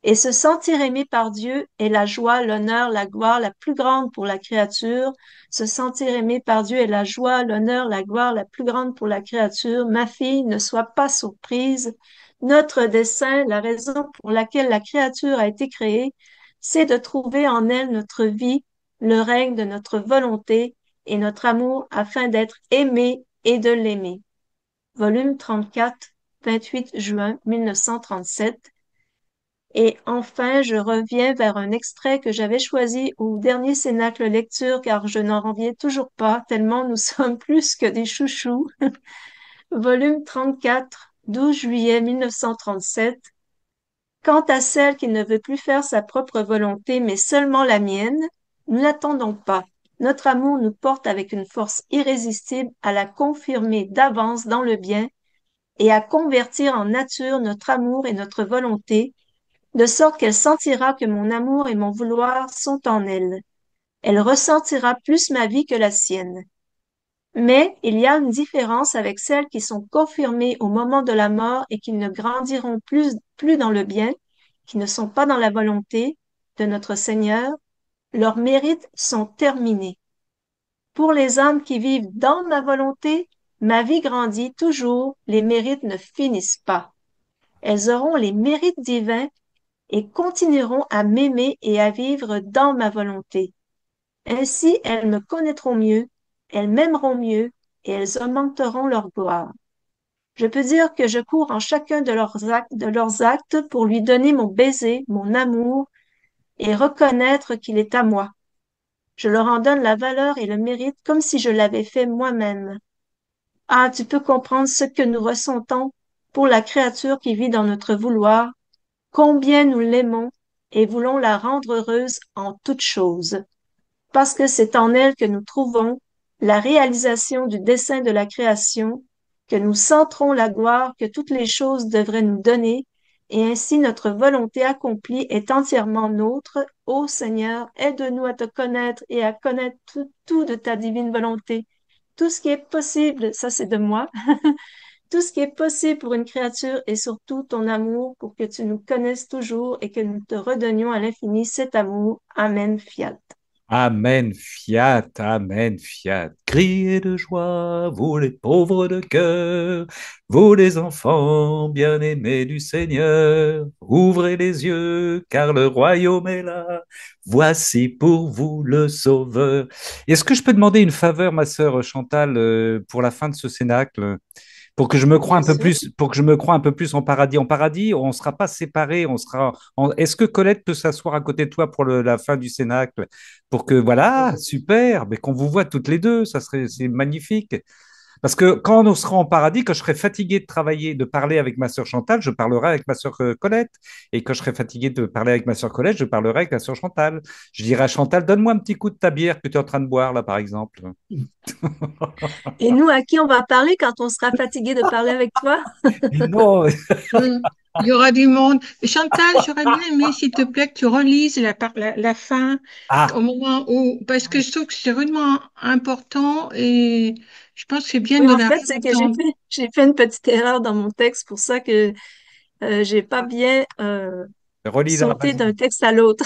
et se sentir aimé par Dieu est la joie, l'honneur, la gloire la plus grande pour la créature. Se sentir aimé par Dieu est la joie, l'honneur, la gloire la plus grande pour la créature. Ma fille, ne sois pas surprise. Notre dessein, la raison pour laquelle la créature a été créée, c'est de trouver en elle notre vie, le règne de notre volonté et notre amour afin d'être aimé et de l'aimer. Volume 34, 28 juin 1937. Et enfin, je reviens vers un extrait que j'avais choisi au dernier Cénacle lecture car je n'en reviens toujours pas, tellement nous sommes plus que des chouchous. Volume 34, 12 juillet 1937. Quant à celle qui ne veut plus faire sa propre volonté, mais seulement la mienne, nous n'attendons pas. Notre amour nous porte avec une force irrésistible à la confirmer d'avance dans le bien et à convertir en nature notre amour et notre volonté, de sorte qu'elle sentira que mon amour et mon vouloir sont en elle. Elle ressentira plus ma vie que la sienne. Mais il y a une différence avec celles qui sont confirmées au moment de la mort et qui ne grandiront plus dans le bien, qui ne sont pas dans la volonté de notre Seigneur. Leurs mérites sont terminés. Pour les âmes qui vivent dans ma volonté, ma vie grandit toujours, les mérites ne finissent pas. Elles auront les mérites divins et continueront à m'aimer et à vivre dans ma volonté. Ainsi, elles me connaîtront mieux, elles m'aimeront mieux et elles augmenteront leur gloire. Je peux dire que je cours en chacun de leurs actes pour lui donner mon baiser, mon amour et reconnaître qu'il est à moi. Je leur en donne la valeur et le mérite comme si je l'avais fait moi-même. Ah, tu peux comprendre ce que nous ressentons pour la créature qui vit dans notre vouloir, combien nous l'aimons et voulons la rendre heureuse en toutes choses, parce que c'est en elle que nous trouvons la réalisation du dessein de la création, que nous centrons la gloire que toutes les choses devraient nous donner, et ainsi notre volonté accomplie est entièrement nôtre. Ô Seigneur, aide-nous à te connaître et à connaître tout de ta divine volonté. Tout ce qui est possible, ça c'est de moi, tout ce qui est possible pour une créature et surtout ton amour pour que tu nous connaisses toujours et que nous te redonnions à l'infini cet amour. Amen, fiat. Amen, fiat, amen, fiat. Criez de joie, vous les pauvres de cœur, vous les enfants bien-aimés du Seigneur. Ouvrez les yeux, car le royaume est là. Voici pour vous le Sauveur. Est-ce que je peux demander une faveur, ma sœur Chantal, pour la fin de ce cénacle? Pour que je me croie Bien un peu sûr. plus, pour que je me croie un peu plus en paradis. En paradis, on ne sera pas séparés, on sera. Est-ce que Colette peut s'asseoir à côté de toi pour la fin du cénacle? Pour que, voilà, super, mais qu'on vous voit toutes les deux, ça serait, c'est magnifique. Parce que quand on sera en paradis, quand je serai fatigué de travailler, de parler avec ma sœur Chantal, je parlerai avec ma sœur Colette. Et quand je serai fatigué de parler avec ma sœur Colette, je parlerai avec ma sœur Chantal. Je dirai à Chantal, donne-moi un petit coup de ta bière que tu es en train de boire, là, par exemple. Et nous, à qui on va parler quand on sera fatigué de parler avec toi? Mais non, Mm. Il y aura du monde. Chantal, j'aurais bien aimé, s'il te plaît, que tu relises la fin ah, au moment où, parce que je trouve que c'est vraiment important et je pense que c'est bien Oui, de en la fait, c'est que réentendre. j'ai fait une petite erreur dans mon texte, pour ça que j'ai pas bien relis, ah, sauté d'un vas-y. texte à l'autre.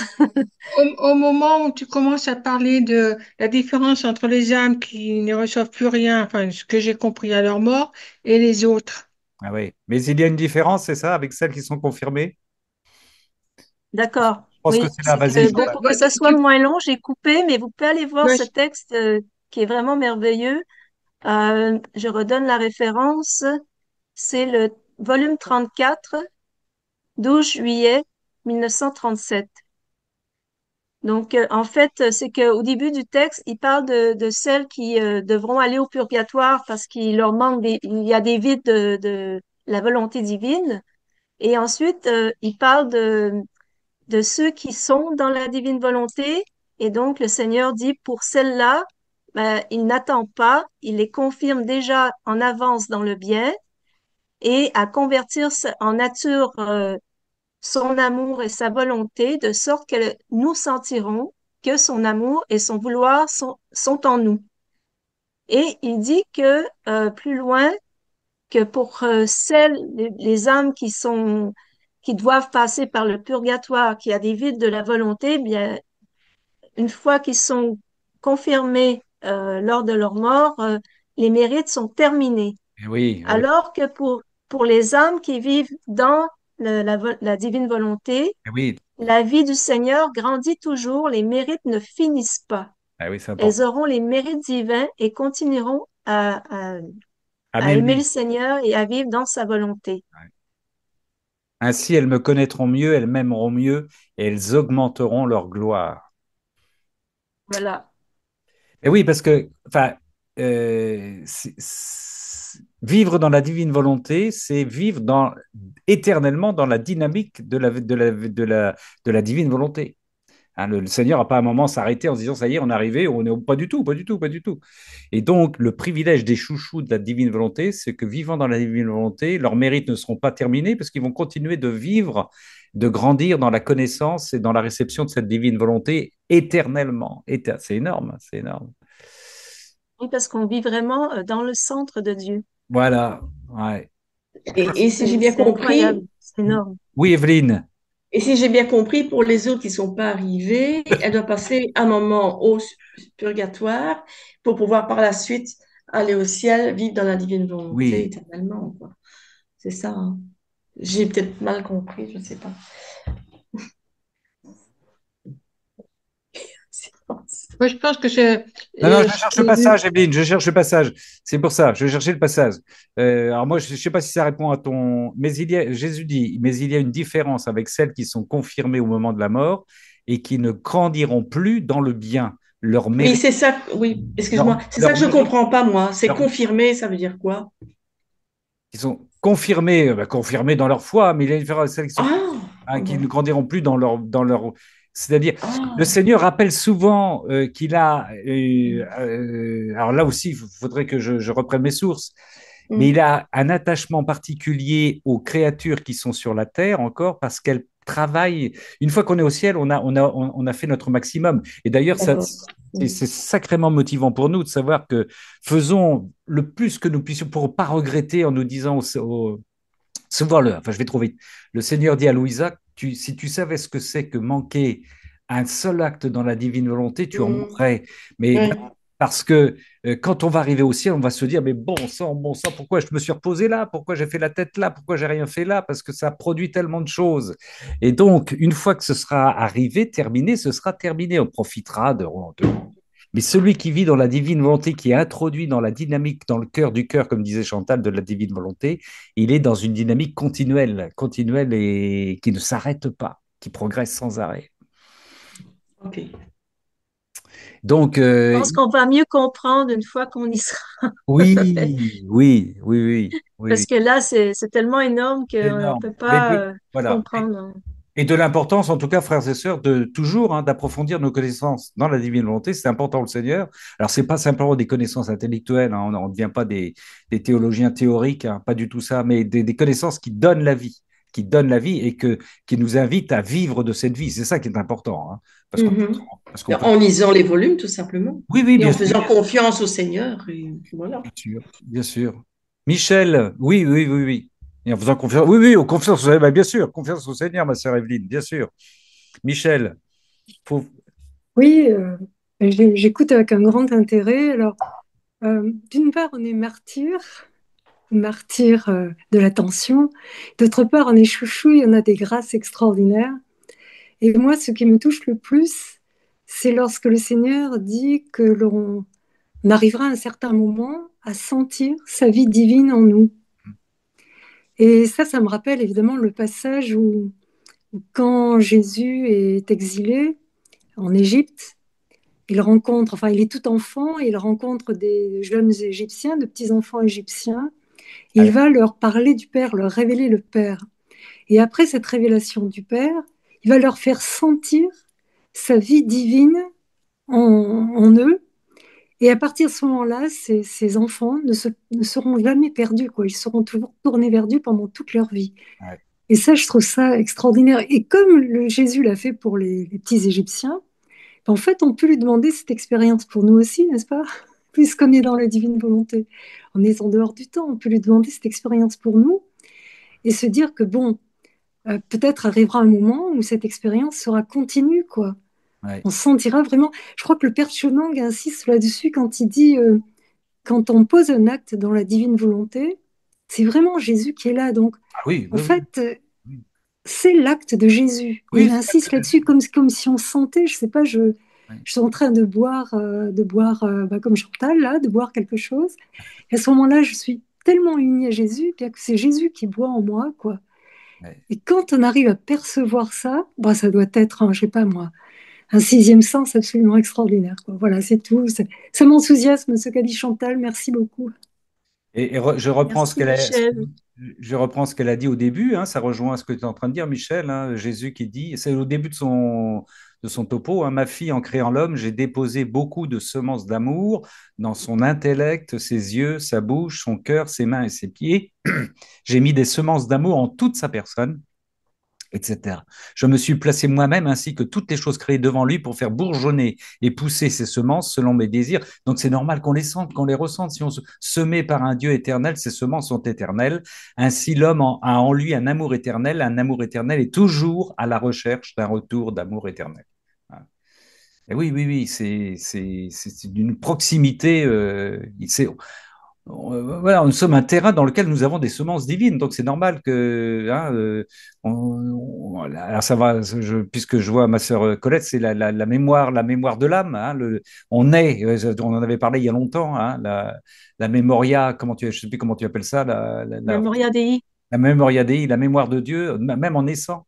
Au moment où tu commences à parler de la différence entre les âmes qui ne reçoivent plus rien, enfin, ce que j'ai compris à leur mort, et les autres. Ah oui. Mais il y a une différence, c'est ça, avec celles qui sont confirmées? D'accord. Je pense que Oui, c'est là. c'est Vas-y, que bon, Chantal. pour que ça soit moins long, j'ai coupé, mais vous pouvez aller voir ce Ouais, texte qui est vraiment merveilleux. Je redonne la référence. C'est le volume 34, 12 juillet 1937. Donc, en fait, c'est qu'au début du texte, il parle de celles qui devront aller au purgatoire parce qu'il leur manque il y a des vides de la volonté divine. Et ensuite, il parle de ceux qui sont dans la divine volonté. Et donc, le Seigneur dit, pour celles-là, ben, il n'attend pas, il les confirme déjà en avance dans le bien et à convertir en nature son amour et sa volonté, de sorte que nous sentirons que son amour et son vouloir sont en nous. Et il dit que plus loin, que pour les âmes qui doivent passer par le purgatoire, qui a des vides de la volonté, bien, une fois qu'ils sont confirmés lors de leur mort, les mérites sont terminés. Eh oui, oui, Alors que pour les âmes qui vivent dans la divine volonté, eh oui, la vie du Seigneur grandit toujours, les mérites ne finissent pas. eh oui, c'est Elles important. auront les mérites divins et continueront à Amen, aimer le lui. Seigneur et à vivre dans sa volonté. Ainsi, elles me connaîtront mieux, elles m'aimeront mieux, et elles augmenteront leur gloire. Voilà. Et oui, parce que, enfin, vivre dans la divine volonté, c'est vivre éternellement dans la dynamique de la divine volonté. Hein, le Seigneur n'a pas à un moment s'arrêter en se disant, ça y est, on est arrivé, on est pas du tout, pas du tout, pas du tout. Et donc, le privilège des chouchous de la divine volonté, c'est que vivant dans la divine volonté, leurs mérites ne seront pas terminés parce qu'ils vont continuer de vivre, de grandir dans la connaissance et dans la réception de cette divine volonté éternellement. C'est énorme, c'est énorme. Oui, parce qu'on vit vraiment dans le centre de Dieu. Voilà, ouais. Et si j'ai bien C'est incroyable, compris, c'est énorme. Oui, Evelyne. et si j'ai bien compris, pour les autres qui ne sont pas arrivés, elle doit passer un moment au purgatoire pour pouvoir par la suite aller au ciel, vivre dans la divine volonté Oui. éternellement, quoi. C'est ça, hein. J'ai peut-être mal compris, je ne sais pas. Moi, je pense que c'est Non, non, je ce cherche qui le est vu. passage, Evelyne, je cherche le passage. C'est pour ça, je cherchais le passage. Alors moi, je ne sais pas si ça répond à ton... Mais Jésus dit, mais il y a une différence avec celles qui sont confirmées au moment de la mort et qui ne grandiront plus dans le bien. Leur Oui, mérite, c'est ça, oui, leur, excuse-moi. C'est ça leur que je ne mérite, comprends pas, moi. C'est leur- confirmé, ça veut dire quoi? qui sont confirmées, confirmées dans leur foi, mais il y a une différence avec celles qui sont Ah, hein, qui ne bon. grandiront plus dans leur... C'est-à-dire, le Ah, Seigneur rappelle souvent qu'il a... mm, alors là aussi, il faudrait que je reprenne mes sources, mais il mm, a un attachement particulier aux créatures qui sont sur la terre encore parce qu'elles travaillent. Une fois qu'on est au ciel, on a fait notre maximum. Et d'ailleurs, ça, d'accord. Mm, c'est sacrément motivant pour nous de savoir que faisons le plus que nous puissions pour ne pas regretter en nous disant souvent, enfin, je vais trop vite. Le Seigneur dit à Louisa, si tu savais ce que c'est que manquer un seul acte dans la divine volonté, tu en mm, mourrais. Mais ouais. parce que quand on va arriver au ciel, on va se dire, mais bon sang, pourquoi je me suis reposé là? Pourquoi j'ai fait la tête là? Pourquoi j'ai rien fait là? Parce que ça produit tellement de choses. Et donc, une fois que ce sera arrivé, terminé, ce sera terminé. On profitera mais celui qui vit dans la divine volonté, qui est introduit dans la dynamique, dans le cœur du cœur, comme disait Chantal, de la divine volonté, il est dans une dynamique continuelle, continuelle et qui ne s'arrête pas, qui progresse sans arrêt. Ok. Donc, Je pense qu'on va mieux comprendre une fois qu'on y sera. oui, Parce que là, c'est tellement énorme c'est qu'on ne énorme. peut pas Voilà. comprendre. Et de l'importance, en tout cas, frères et sœurs, de toujours d'approfondir nos connaissances dans la divine volonté. C'est important le Seigneur. Alors, c'est pas simplement des connaissances intellectuelles. Hein, on ne devient pas des théologiens théoriques, hein, pas du tout ça, mais des connaissances qui donnent la vie et qui nous invitent à vivre de cette vie. C'est ça qui est important, hein, Mhm. parce qu'on peut. En lisant les volumes, tout simplement. Oui, Et bien en sûr, faisant confiance au Seigneur. Et puis voilà. bien sûr, bien sûr. Michel, oui. Et en faisant confiance, oui, confiance, bien sûr, confiance au Seigneur, ma sœur Evelyne, bien sûr. Michel, faut, Oui, j'écoute avec un grand intérêt. Alors, d'une part, on est martyr de l'attention. D'autre part, on est chouchou et on a des grâces extraordinaires. Et moi, ce qui me touche le plus, c'est lorsque le Seigneur dit que l'on arrivera à un certain moment à sentir sa vie divine en nous. Et ça me rappelle évidemment le passage où quand Jésus est exilé, en Égypte. Il rencontre, enfin, il est tout enfant, et il rencontre des jeunes Égyptiens, de petits-enfants égyptiens. Il va leur parler du Père, leur révéler le Père. Et après cette révélation du Père, il va leur faire sentir sa vie divine en eux. Et à partir de ce moment-là, ces enfants ne seront jamais perdus, quoi. Ils seront toujours tournés vers Dieu pendant toute leur vie. Ouais. Et ça, je trouve ça extraordinaire. Et comme Jésus l'a fait pour les petits Égyptiens, en fait, on peut lui demander cette expérience pour nous aussi, n'est-ce pas? Puisqu'on est dans la divine volonté. On est en dehors du temps, on peut lui demander cette expérience pour nous et se dire que, bon, peut-être arrivera un moment où cette expérience sera continue, quoi. Ouais. On se sentira vraiment. Je crois que le Père Chonang insiste là-dessus quand il dit quand on pose un acte dans la divine volonté, c'est vraiment Jésus qui est là. Donc, Ah oui, en oui, oui. fait, c'est l'acte de Jésus. Oui, Il c'est insiste là-dessus comme si on sentait, je sais pas, ouais. je suis en train de boire comme Chantal, là, de boire quelque chose. Et à ce moment-là, je suis tellement unie à Jésus, bien que c'est Jésus qui boit en moi, quoi. Ouais. Et quand on arrive à percevoir ça, bah, ça doit être, je sais pas moi, un sixième sens absolument extraordinaire, quoi. Voilà, c'est tout. Ça m'enthousiasme ce qu'a dit Chantal. Merci beaucoup. Je reprends Merci, Michel. je reprends ce qu'elle a dit au début, hein, ça rejoint ce que tu es en train de dire, Michel, hein, Jésus qui dit, c'est au début de son topo, hein, ma fille, en créant l'homme, j'ai déposé beaucoup de semences d'amour dans son intellect, ses yeux, sa bouche, son cœur, ses mains et ses pieds. J'ai mis des semences d'amour en toute sa personne, etc. Je me suis placé moi-même ainsi que toutes les choses créées devant lui pour faire bourgeonner et pousser ces semences selon mes désirs. Donc c'est normal qu'on les sente, qu'on les ressente. Si on se semé par un Dieu éternel, ces semences sont éternelles. Ainsi l'homme a en lui un amour éternel. Un amour éternel est toujours à la recherche d'un retour d'amour éternel. Et oui, oui, oui, c'est d'une proximité. Voilà, nous sommes un terrain dans lequel nous avons des semences divines, donc c'est normal que, hein, alors ça va, puisque je vois ma sœur Colette, c'est la mémoire de l'âme. Hein, on en avait parlé il y a longtemps. Hein, la mémoria, je sais plus comment tu appelles ça, Memoria Dei. la mémoria Dei, la mémoire de Dieu, même en naissant,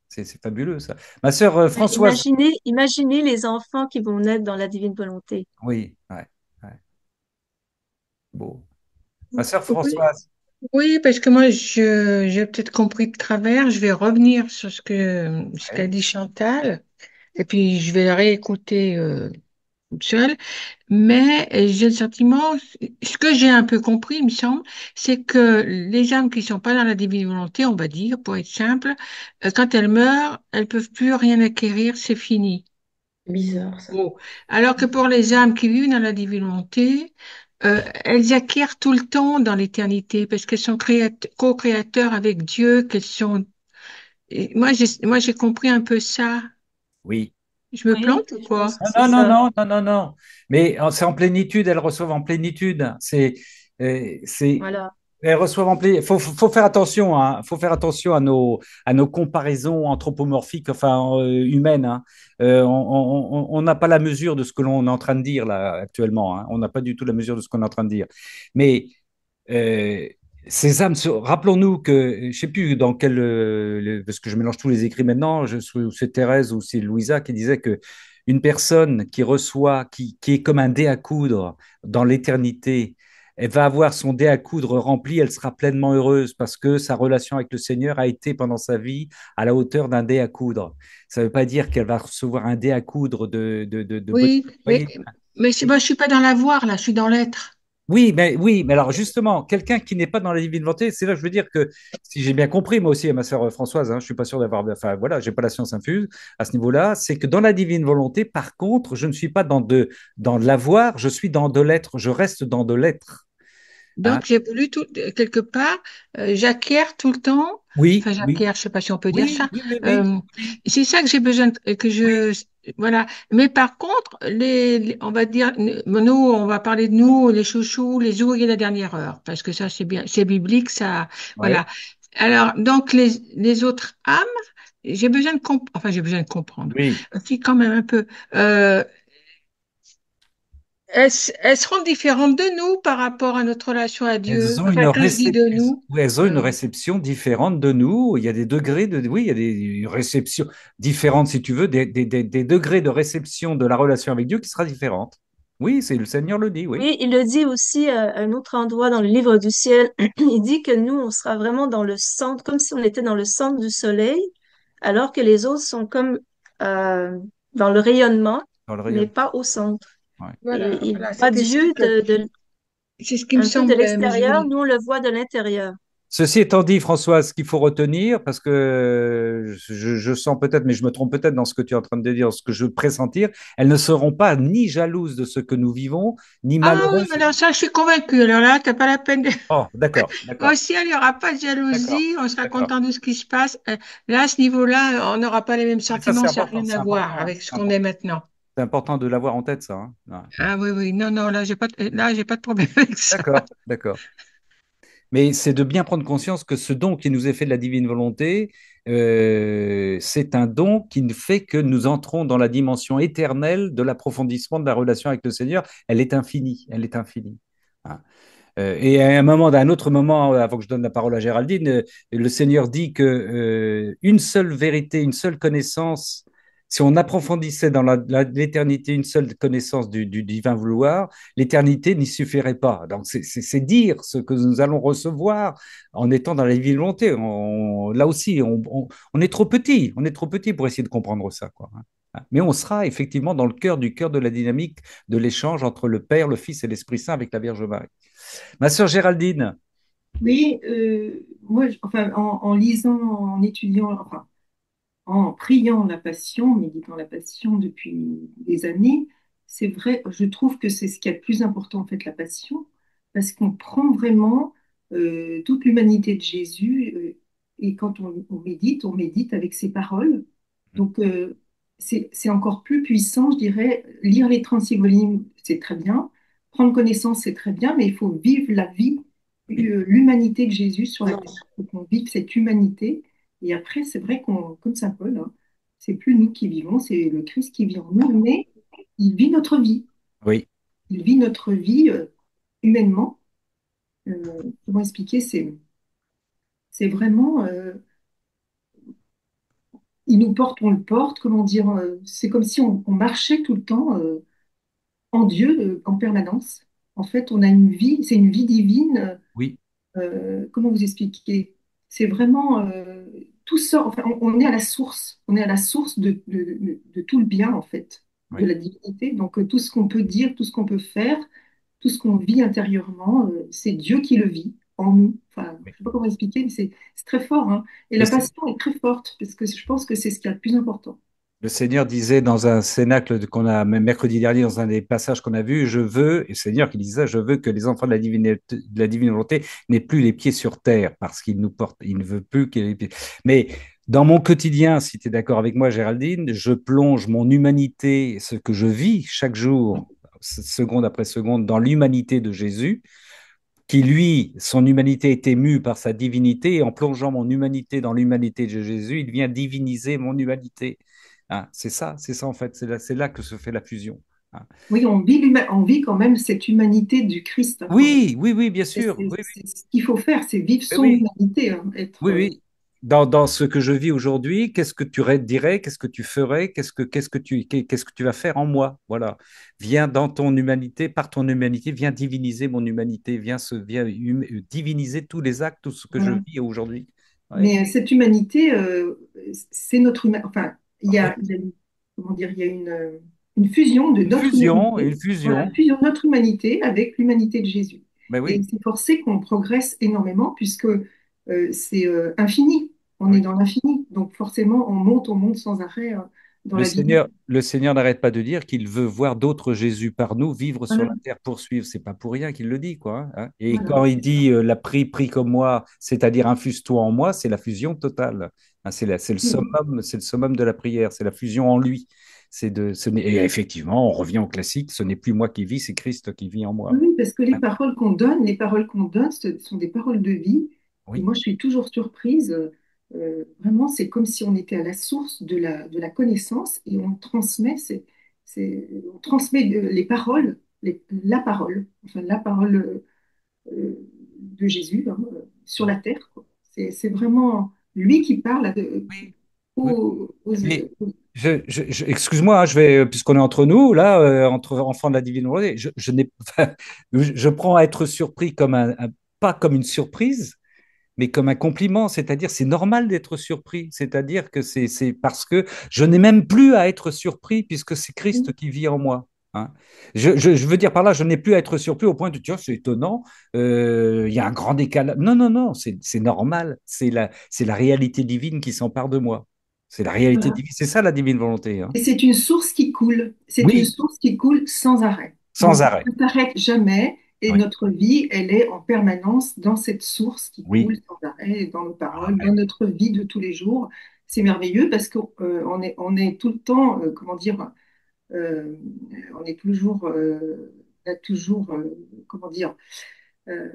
c'est fabuleux ça. Ma sœur Françoise, Imaginez les enfants qui vont naître dans la divine volonté. oui, ouais, ouais, beau. Ma sœur Oui, Françoise, oui, parce que moi, j'ai peut-être compris de travers. Je vais revenir sur ce qu'a ouais, dit Chantal, et puis je vais la réécouter toute seule. Mais j'ai le sentiment, ce que j'ai un peu compris, il me semble, c'est que les âmes qui sont pas dans la divine volonté, on va dire, pour être simple, quand elles meurent, elles peuvent plus rien acquérir, c'est fini. Bizarre, ça. Bon. Alors que pour les âmes qui vivent dans la divine volonté, elles acquièrent tout le temps dans l'éternité parce qu'elles sont co-créateurs avec Dieu, qu'elles sont. Et moi, j'ai compris un peu ça. oui. Je me Oui, plante ou je pense quoi? que c'est Non, non, ça. non, non, non, non. Mais c'est en plénitude, elles reçoivent en plénitude. C'est, Voilà. elles reçoivent en plénitude. Faut faire attention, hein. Faut faire attention à nos comparaisons anthropomorphiques, enfin humaines. Hein. On n'a pas la mesure de ce que l'on est en train de dire là actuellement. Hein. On n'a pas du tout la mesure de ce qu'on est en train de dire. Mais euh, ces âmes, rappelons-nous que, je ne sais plus dans quel, parce que je mélange tous les écrits maintenant, c'est Thérèse ou c'est Louisa qui disait que une personne qui reçoit, qui est comme un dé à coudre dans l'éternité, elle va avoir son dé à coudre rempli, elle sera pleinement heureuse parce que sa relation avec le Seigneur a été pendant sa vie à la hauteur d'un dé à coudre. Ça ne veut pas dire qu'elle va recevoir un dé à coudre de bonne. Oui, Vous voyez. moi, je suis pas dans l'avoir là, je suis dans l'être. Oui, mais alors justement, quelqu'un qui n'est pas dans la divine volonté, c'est là que je veux dire que si j'ai bien compris, moi aussi, à ma sœur Françoise, hein, je suis pas sûr d'avoir, enfin voilà, j'ai pas la science infuse à ce niveau-là, c'est que dans la divine volonté, par contre, je ne suis pas dans de l'avoir, je suis dans de l'être, je reste dans de l'être. Hein. Donc, j'ai voulu quelque part, j'acquiers tout le temps, Oui, enfin, oui, j'acquiers, je sais pas si on peut dire oui, ça. oui, oui, oui, Euh, oui, c'est ça que j'ai besoin, oui, voilà. Mais par contre, on va dire, nous, on va parler de nous, les chouchous, les ouvriers de la dernière heure, parce que ça, c'est bien, c'est biblique, ça, ouais, voilà. Alors, donc, les autres âmes, j'ai besoin de enfin, j'ai besoin de comprendre. oui, Si, quand même un peu. Euh, elles seront différentes de nous par rapport à notre relation à Elles Dieu. ont une Enfin, quand je dis de réception, nous, oui, elles ont une euh, réception différente de nous. Il y a des degrés de, oui, il y a des réceptions différentes, si tu veux, des degrés de réception de la relation avec Dieu qui sera différente. Oui, c'est le Seigneur le dit, oui. Oui, il le dit aussi à un autre endroit dans le livre du ciel. Il dit que nous, on sera vraiment dans le centre, comme si on était dans le centre du soleil, alors que les autres sont comme euh, dans le rayonnement, Dans le mais rayon. pas au centre. Ouais. voilà, Et il voilà, voit c'était ça Dieu que c'est ce qui me un peu de semble l'extérieur, mesurer. nous, on le voit de l'intérieur. Ceci étant dit, François, ce qu'il faut retenir, parce que je sens peut-être, mais je me trompe peut-être dans ce que tu es en train de dire, ce que je veux pressentir, elles ne seront pas ni jalouses de ce que nous vivons, ni Ah oui, malheureuses. alors ça, je suis convaincue. Alors là, t'as pas la peine de... Oh, d'accord, Au d'accord, ciel, il n'y aura pas de d'accord, jalousie, on sera d'accord. content de ce qui se passe. Là, à ce niveau-là, on n'aura pas les mêmes Mais ça, sentiments, ça n'a rien à c'est voir important, hein. avec ce qu'on est maintenant. C'est important de l'avoir en tête, ça, hein. Ouais. Ah oui, oui, non, non, là, j'ai pas de problème avec ça. D'accord, d'accord. Mais c'est de bien prendre conscience que ce don qui nous est fait de la divine volonté, c'est un don qui ne fait que nous entrons dans la dimension éternelle de l'approfondissement de la relation avec le Seigneur. Elle est infinie, elle est infinie. Hein. Et à un autre moment, avant que je donne la parole à Géraldine, le Seigneur dit que une seule vérité, une seule connaissance, si on approfondissait dans l'éternité une seule connaissance du divin vouloir, l'éternité n'y suffirait pas. Donc c'est dire ce que nous allons recevoir en étant dans la divine volonté. Là aussi, on est trop petit, on est trop petit pour essayer de comprendre ça, quoi, hein. Mais on sera effectivement dans le cœur du cœur de la dynamique de l'échange entre le Père, le Fils et l'Esprit Saint avec la Vierge Marie. Ma sœur Géraldine, Oui, moi, enfin, en lisant, en étudiant, enfin, en priant la Passion, méditant la Passion depuis des années, c'est vrai, je trouve que c'est ce qui est le plus important en fait, la Passion, parce qu'on prend vraiment toute l'humanité de Jésus, et quand on médite avec ses paroles. Donc, c'est encore plus puissant, je dirais. Lire les 36 volumes, c'est très bien. Prendre connaissance, c'est très bien, mais il faut vivre la vie, oui, l'humanité de Jésus sur la terre. Il faut qu'on vive cette humanité. Et après, c'est vrai qu'on, comme Saint Paul, hein, c'est plus nous qui vivons, c'est le Christ qui vit en nous, mais il vit notre vie. oui, Il vit notre vie humainement. Comment expliquer? C'est vraiment, il nous porte, on le porte. Comment dire? C'est comme si on marchait tout le temps en Dieu, en permanence. En fait, on a une vie, c'est une vie divine. oui, Comment vous expliquer? C'est vraiment tout ça. Enfin, on est à la source. On est à la source de tout le bien, en fait, de oui. la divinité. Donc, tout ce qu'on peut dire, tout ce qu'on peut faire, tout ce qu'on vit intérieurement, c'est Dieu qui le vit en nous. Enfin, je Oui. ne sais pas comment expliquer, mais c'est très fort, hein. Et Le, la passion est très forte, parce que je pense que c'est ce qui est le plus important. le Seigneur disait dans un cénacle qu'on a, même mercredi dernier, dans un des passages qu'on a vu, je veux, et le Seigneur qui disait ça, je veux que les enfants de la divine volonté n'aient plus les pieds sur terre, parce qu'il nous porte, il ne veut plus qu'il ait les pieds. Mais dans mon quotidien, si tu es d'accord avec moi, Géraldine, je plonge mon humanité, ce que je vis chaque jour, seconde après seconde, dans l'humanité de Jésus, qui lui, son humanité est émue par sa divinité, et en plongeant mon humanité dans l'humanité de Jésus, il vient diviniser mon humanité. Hein, c'est ça en fait, c'est là que se fait la fusion. Hein. Oui, on vit quand même cette humanité du Christ, hein, quand même. Oui, oui, oui, bien Et sûr. Oui, c'est ce qu'il faut faire, c'est vivre oui, son oui, humanité, hein, être. oui, oui. Dans ce que je vis aujourd'hui, qu'est-ce que tu dirais, qu'est-ce que tu ferais, qu'est-ce que tu vas faire en moi? Voilà. Viens dans ton humanité, par ton humanité, viens diviniser mon humanité, diviniser tous les actes, tout ce que je Voilà. vis aujourd'hui. Oui, Mais cette humanité, c'est notre enfin, oui. il y a comment dire, il y a une fusion de notre humanité, Une voilà, une fusion. fusion de notre humanité avec l'humanité de Jésus. Ben Et oui, c'est forcé qu'on progresse énormément puisque c'est infini. On est oui. dans l'infini. Donc forcément, on monte sans arrêt dans la vie. Le Seigneur n'arrête pas de dire qu'il veut voir d'autres Jésus par nous vivre sur Voilà, la terre, poursuivre. C'est pas pour rien qu'il le dit, quoi, hein. Et voilà. quand il dit la prie comme moi, c'est-à-dire infuse-toi en moi, c'est la fusion totale. Hein, c'est le summum de la prière, c'est la fusion en lui. Et effectivement, on revient au classique, ce n'est plus moi qui vis, c'est Christ qui vit en moi. Oui, parce que Hein. les paroles qu'on donne, ce sont des paroles de vie. Et Oui, moi, je suis toujours surprise. Vraiment, c'est comme si on était à la source de la connaissance et on transmet, on transmet les paroles. la parole, enfin la parole de Jésus hein, sur la terre, quoi. C'est vraiment lui qui parle Oui, oui. aux, aux- Mais aux- excuse-moi, hein, puisqu'on est entre nous, là, entre enfants de la divine volonté, je n'ai, enfin, je prends à être surpris comme pas comme une surprise, mais comme un compliment, c'est-à-dire c'est normal d'être surpris, c'est-à-dire que c'est parce que je n'ai même plus à être surpris puisque c'est Christ qui vit en moi. Hein. Je veux dire par là, je n'ai plus à être surpris au point de dire, c'est étonnant, il y a un grand décalage. Non, non, non, c'est normal, c'est la réalité divine qui s'empare de moi. C'est la réalité voilà. divine, c'est ça la divine volonté. Hein. Et c'est une source qui coule. C'est une Oui, source qui coule sans arrêt. sans Donc, arrêt. elle ne s'arrête jamais et Oui, notre vie, elle est en permanence dans cette source qui coule oui. sans arrêt, dans nos paroles, dans Amen. notre vie de tous les jours. C'est merveilleux parce qu'on on est tout le temps, comment dire, euh, on est toujours, on a toujours, comment dire, euh,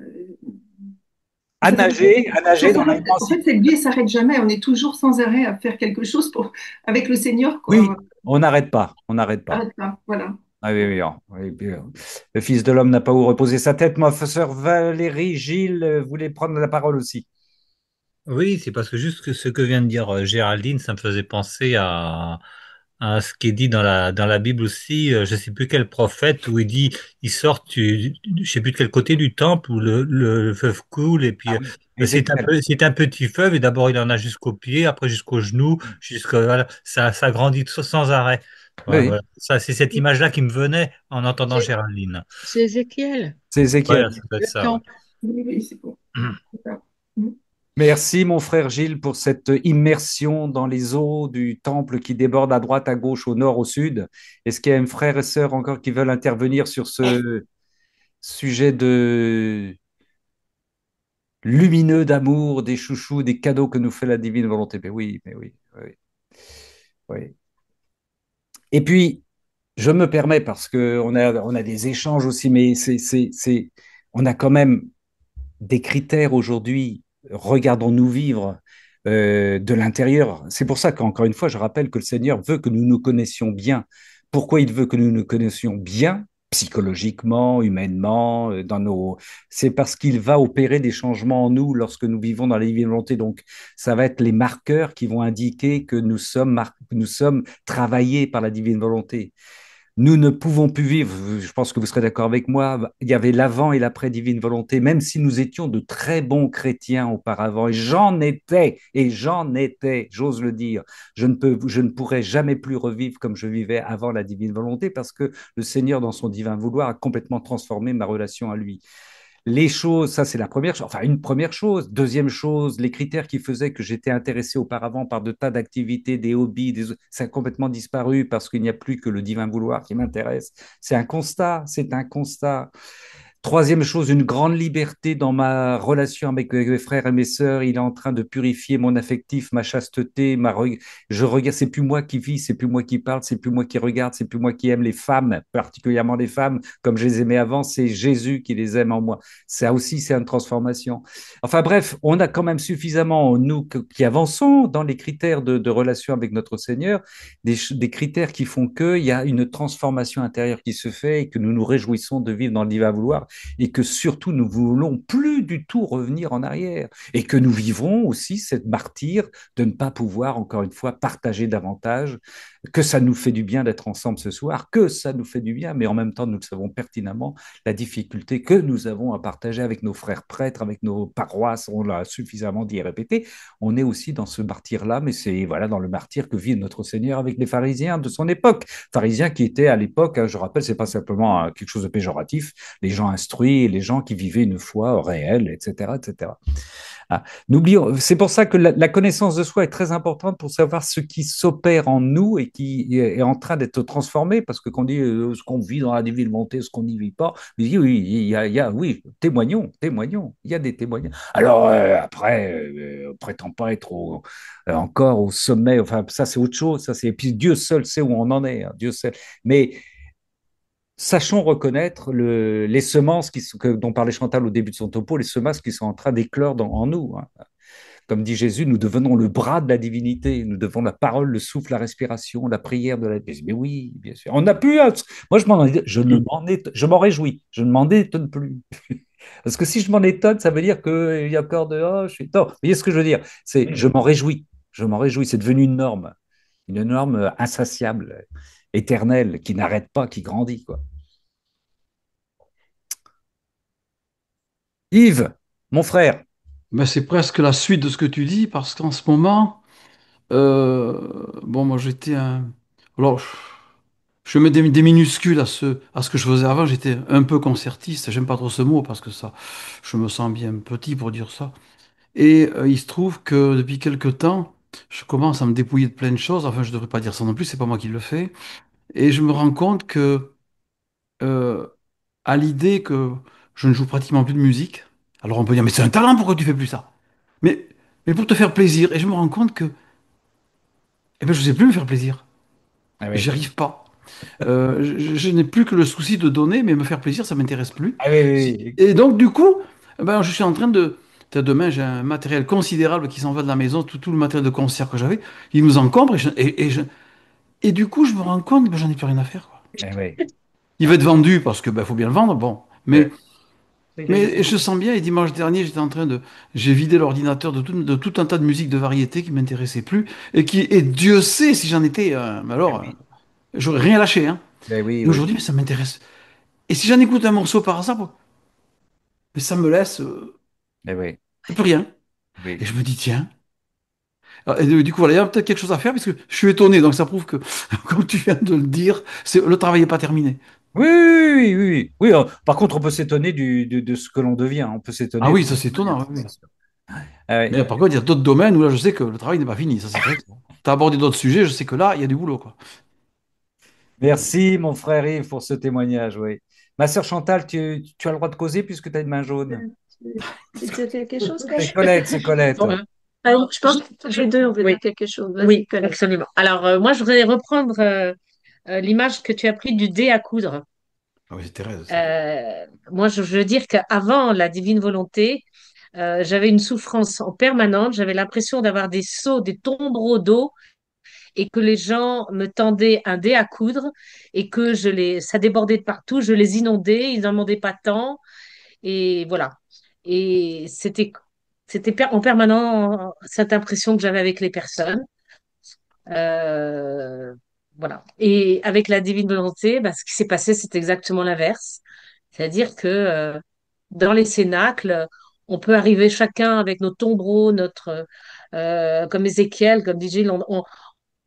ça s'arrête- À nager dans en fait, l'immensité. cette vie, elle s'arrête jamais. On est toujours sans arrêt à faire quelque chose avec le Seigneur, Oui, quoi. on n'arrête pas, on n'arrête On pas. n'arrête pas, voilà. Ah oui, oui, oui, puis, le Fils de l'homme n'a pas où reposer sa tête. Ma sœur Valérie Gilles voulait prendre la parole aussi. Oui, c'est parce que juste que ce que vient de dire Géraldine, ça me faisait penser à ce qui est dit dans la Bible aussi, je sais plus quel prophète, où il dit, ils sortent, je sais plus de quel côté du temple, où le fleuve coule, et puis Ah oui, Ézéchiel. c'est un petit fleuve, et d'abord il en a jusqu'aux pieds, après jusqu'aux genoux, voilà, ça grandit sans arrêt. Oui, Ouais, oui, voilà. Ça, c'est cette image-là qui me venait en entendant C'est Géraldine. c'est Ézéchiel, c'est Ézéchiel. Voilà, ça doit être le ça, ouais. temple. Oui, oui, c'est bon. C'est ça. Mm. Merci, mon frère Gilles, pour cette immersion dans les eaux du temple qui déborde à droite, à gauche, au nord, au sud. Est-ce qu'il y a un frère et sœur encore qui veulent intervenir sur ce sujet de lumineux d'amour, des chouchous, des cadeaux que nous fait la divine volonté? Mais oui, oui, oui. Et puis, je me permets, parce on a des échanges aussi, mais on a quand même des critères aujourd'hui. Regardons-nous vivre de l'intérieur. C'est pour ça qu'encore une fois, je rappelle que le Seigneur veut que nous nous connaissions bien. Pourquoi il veut que nous nous connaissions bien? Psychologiquement, humainement, c'est parce qu'il va opérer des changements en nous lorsque nous vivons dans la divine volonté. Donc, ça va être les marqueurs qui vont indiquer que nous sommes travaillés par la divine volonté. Nous ne pouvons plus vivre, je pense que vous serez d'accord avec moi, il y avait l'avant et l'après divine volonté, même si nous étions de très bons chrétiens auparavant, et j'en étais, j'ose le dire, je ne pourrais jamais plus revivre comme je vivais avant la divine volonté parce que le Seigneur, dans son divin vouloir, a complètement transformé ma relation à lui. Les choses, ça c'est la première chose, enfin une première chose. Deuxième chose, les critères qui faisaient que j'étais intéressé auparavant par de tas d'activités, des hobbies, ça a complètement disparu parce qu'il n'y a plus que le divin vouloir qui m'intéresse. C'est un constat, c'est un constat. Troisième chose, une grande liberté dans ma relation avec mes frères et mes sœurs. Il est en train de purifier mon affectif, ma chasteté, je regarde. C'est plus moi qui vis, c'est plus moi qui parle, c'est plus moi qui regarde, c'est plus moi qui aime les femmes, particulièrement les femmes comme je les aimais avant. C'est Jésus qui les aime en moi. Ça aussi, c'est une transformation. Enfin bref, on a quand même suffisamment nous qui avançons dans les critères de relation avec notre Seigneur, des critères qui font qu'il y a une transformation intérieure qui se fait et que nous nous réjouissons de vivre dans le divin vouloir et que surtout nous voulons plus du tout revenir en arrière et que nous vivrons aussi cette martyre de ne pas pouvoir encore une fois partager davantage, que ça nous fait du bien d'être ensemble ce soir, que ça nous fait du bien, mais en même temps nous le savons pertinemment la difficulté que nous avons à partager avec nos frères prêtres, avec nos paroisses, on l'a suffisamment dit et répété, on est aussi dans ce martyr-là, mais c'est voilà dans le martyr que vit notre Seigneur avec les pharisiens de son époque, pharisiens qui étaient à l'époque, hein, je rappelle, c'est pas simplement quelque chose de péjoratif, les gens instruits, les gens qui vivaient une foi réelle, etc., etc. Ah, n'oublions, c'est pour ça que la connaissance de soi est très importante pour savoir ce qui s'opère en nous et qui est en train d'être transformé, parce que quand on dit ce qu'on vit dans la divine volonté, ce qu'on n'y vit pas, oui, oui, témoignons, témoignons, il y a des témoignages. Alors après, prétend pas être encore au sommet, enfin ça c'est autre chose, ça c'est, et puis Dieu seul sait où on en est, hein, Dieu seul, mais sachons reconnaître les semences dont parlait Chantal au début de son topo, les semences qui sont en train d'éclore en nous. Hein. Comme dit Jésus, nous devenons le bras de la divinité, nous devons la parole, le souffle, la respiration, la prière de la. Mais oui, bien sûr. On n'a plus. Moi, je m'en réjouis. Je ne m'en étonne plus. Parce que si je m'en étonne, ça veut dire qu'il y a encore de. Oh, je suis. Non, vous voyez ce que je veux dire? C'est, je m'en réjouis. Je m'en réjouis. C'est devenu une norme insatiable, éternelle, qui n'arrête pas, qui grandit, quoi. Yves, mon frère. Ben, c'est presque la suite de ce que tu dis, parce qu'en ce moment, bon, moi j'étais un. Alors, je mets des minuscules à ce que je faisais avant, j'étais un peu concertiste, j'aime pas trop ce mot, parce que ça, je me sens bien petit pour dire ça. Et il se trouve que depuis quelque temps, je commence à me dépouiller de plein de choses, enfin, je devrais pas dire ça non plus, c'est pas moi qui le fais. Et je me rends compte que, euh, à l'idée que je ne joue pratiquement plus de musique, alors on peut dire, mais c'est un talent, pourquoi tu fais plus ça? Mais, mais pour te faire plaisir. Et je me rends compte que je ne sais plus me faire plaisir. Ah J'y oui, arrive pas. Je n'ai plus que le souci de donner, mais me faire plaisir, ça m'intéresse plus. ah oui, oui, oui. Et donc, du coup, je suis en train de. Demain, j'ai un matériel considérable qui s'en va de la maison, tout le matériel de concert que j'avais, il nous encombre. Et du coup, je me rends compte que j'en ai plus rien à faire, quoi. Ah oui. Il va être vendu parce que faut bien le vendre, bon. Ouais. Mais je sens bien, et dimanche dernier, j'ai vidé l'ordinateur de tout un tas de musiques de variété qui m'intéressaient plus, et Dieu sait si j'en étais, mais Ah alors, oui. j'aurais rien lâché, hein. Ben oui, Et oui. aujourd'hui, mais ça m'intéresse. Et si j'en écoute un morceau par hasard, mais ça me laisse, Eh oui, plus rien. Et oui. je me dis, tiens. Et du coup, voilà, il y a peut-être quelque chose à faire, parce que je suis étonné, donc ça prouve que, comme tu viens de le dire, le travail n'est pas terminé. Oui, oui, oui, oui, oui. Oui, par contre, on peut s'étonner de ce que l'on devient. On peut Ah s'étonner de oui, ça c'est toute manière, étonnant, ça, oui, c'est oui. sûr. Ah oui. Mais par contre, il y a d'autres domaines où là, je sais que le travail n'est pas fini, ça c'est vrai. Tu as abordé d'autres sujets, je sais que là, il y a du boulot, quoi. Merci, mon frère Yves, pour ce témoignage. Oui. Ma sœur Chantal, tu as le droit de causer puisque tu as une main jaune. Tu veux dire quelque chose, C'est Colette? Colette, c'est Colette. Alors, je pense que les deux, on veut Oui, dire quelque chose. Vas-y, oui, Colette. absolument. Alors, moi, je voudrais reprendre l'image que tu as prise du dé à coudre. Ah oui, c'est Thérèse, ça. Moi, je veux dire qu'avant la divine volonté, j'avais une souffrance en permanente. J'avais l'impression d'avoir des seaux, des tombereaux d'eau et que les gens me tendaient un dé à coudre et que ça débordait de partout. Je les inondais, ils n'en demandaient pas tant. Et voilà. Et en permanent cette impression que j'avais avec les personnes. Euh, voilà. Et avec la divine volonté, bah, ce qui s'est passé, c'est exactement l'inverse. C'est-à-dire que dans les cénacles, on peut arriver chacun avec nos tombereaux, comme Ézéchiel, comme dit Gilles,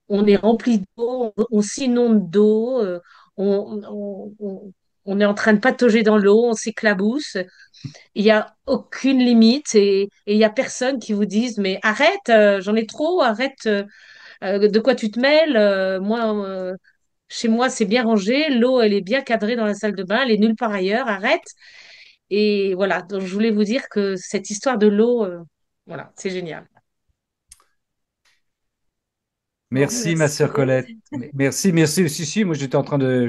on est rempli d'eau, on s'inonde d'eau, on, on- on- on est en train de patauger dans l'eau, on s'éclabousse. Il n'y a aucune limite et il n'y a personne qui vous dise, mais arrête, j'en ai trop, arrête. De quoi tu te mêles? Moi, chez moi, c'est bien rangé. L'eau, elle est bien cadrée dans la salle de bain. Elle est nulle part ailleurs. Arrête. Et voilà. Donc, je voulais vous dire que cette histoire de l'eau, voilà, c'est génial. Bon, Merci, ma merci. sœur Colette. Merci, merci. Si, si, moi j'étais en train de.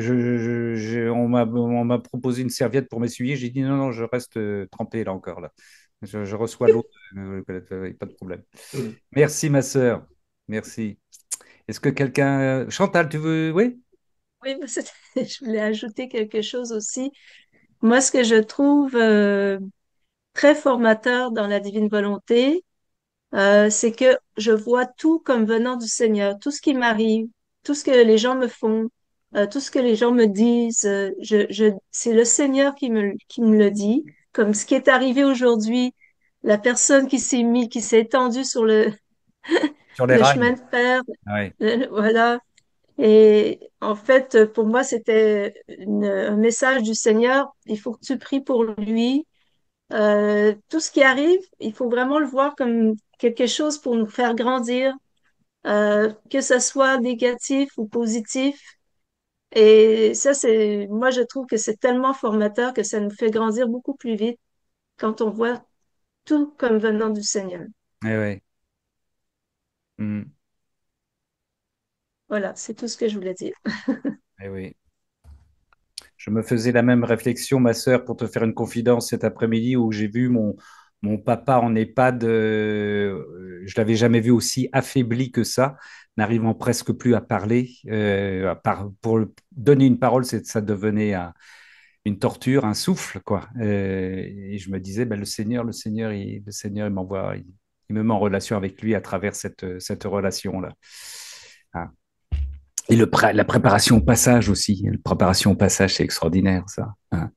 On m'a proposé une serviette pour m'essuyer. J'ai dit non, non, je reste trempé là encore. Là. Je reçois l'eau, Colette, pas de problème. Merci, ma sœur. Merci. Est-ce que quelqu'un. Chantal, tu veux. Oui? Oui, mais je voulais ajouter quelque chose aussi. Moi, ce que je trouve très formateur dans la divine volonté, c'est que je vois tout comme venant du Seigneur, tout ce qui m'arrive, tout ce que les gens me font, tout ce que les gens me disent, c'est le Seigneur qui me le dit, comme ce qui est arrivé aujourd'hui, la personne qui s'est étendue sur Sur les le rails. chemin de fer, Oui. voilà. Et en fait, pour moi, c'était un message du Seigneur. Il faut que tu pries pour lui. Tout ce qui arrive, il faut vraiment le voir comme quelque chose pour nous faire grandir, que ce soit négatif ou positif. Et ça, moi, je trouve que c'est tellement formateur que ça nous fait grandir beaucoup plus vite quand on voit tout comme venant du Seigneur. Oui, oui. Mhm. Voilà, c'est tout ce que je voulais dire. Eh oui. Je me faisais la même réflexion, ma sœur, pour te faire une confidence cet après-midi où j'ai vu Mon papa en EHPAD, je l'avais jamais vu aussi affaibli que ça, n'arrivant presque plus à parler. Pour donner une parole, ça devenait une torture, un souffle, quoi. Et je me disais, ben, le Seigneur, il m'envoie, il me met en relation avec lui à travers cette relation-là. Hein. Et la préparation au passage aussi. La préparation au passage, c'est extraordinaire, ça. Hein.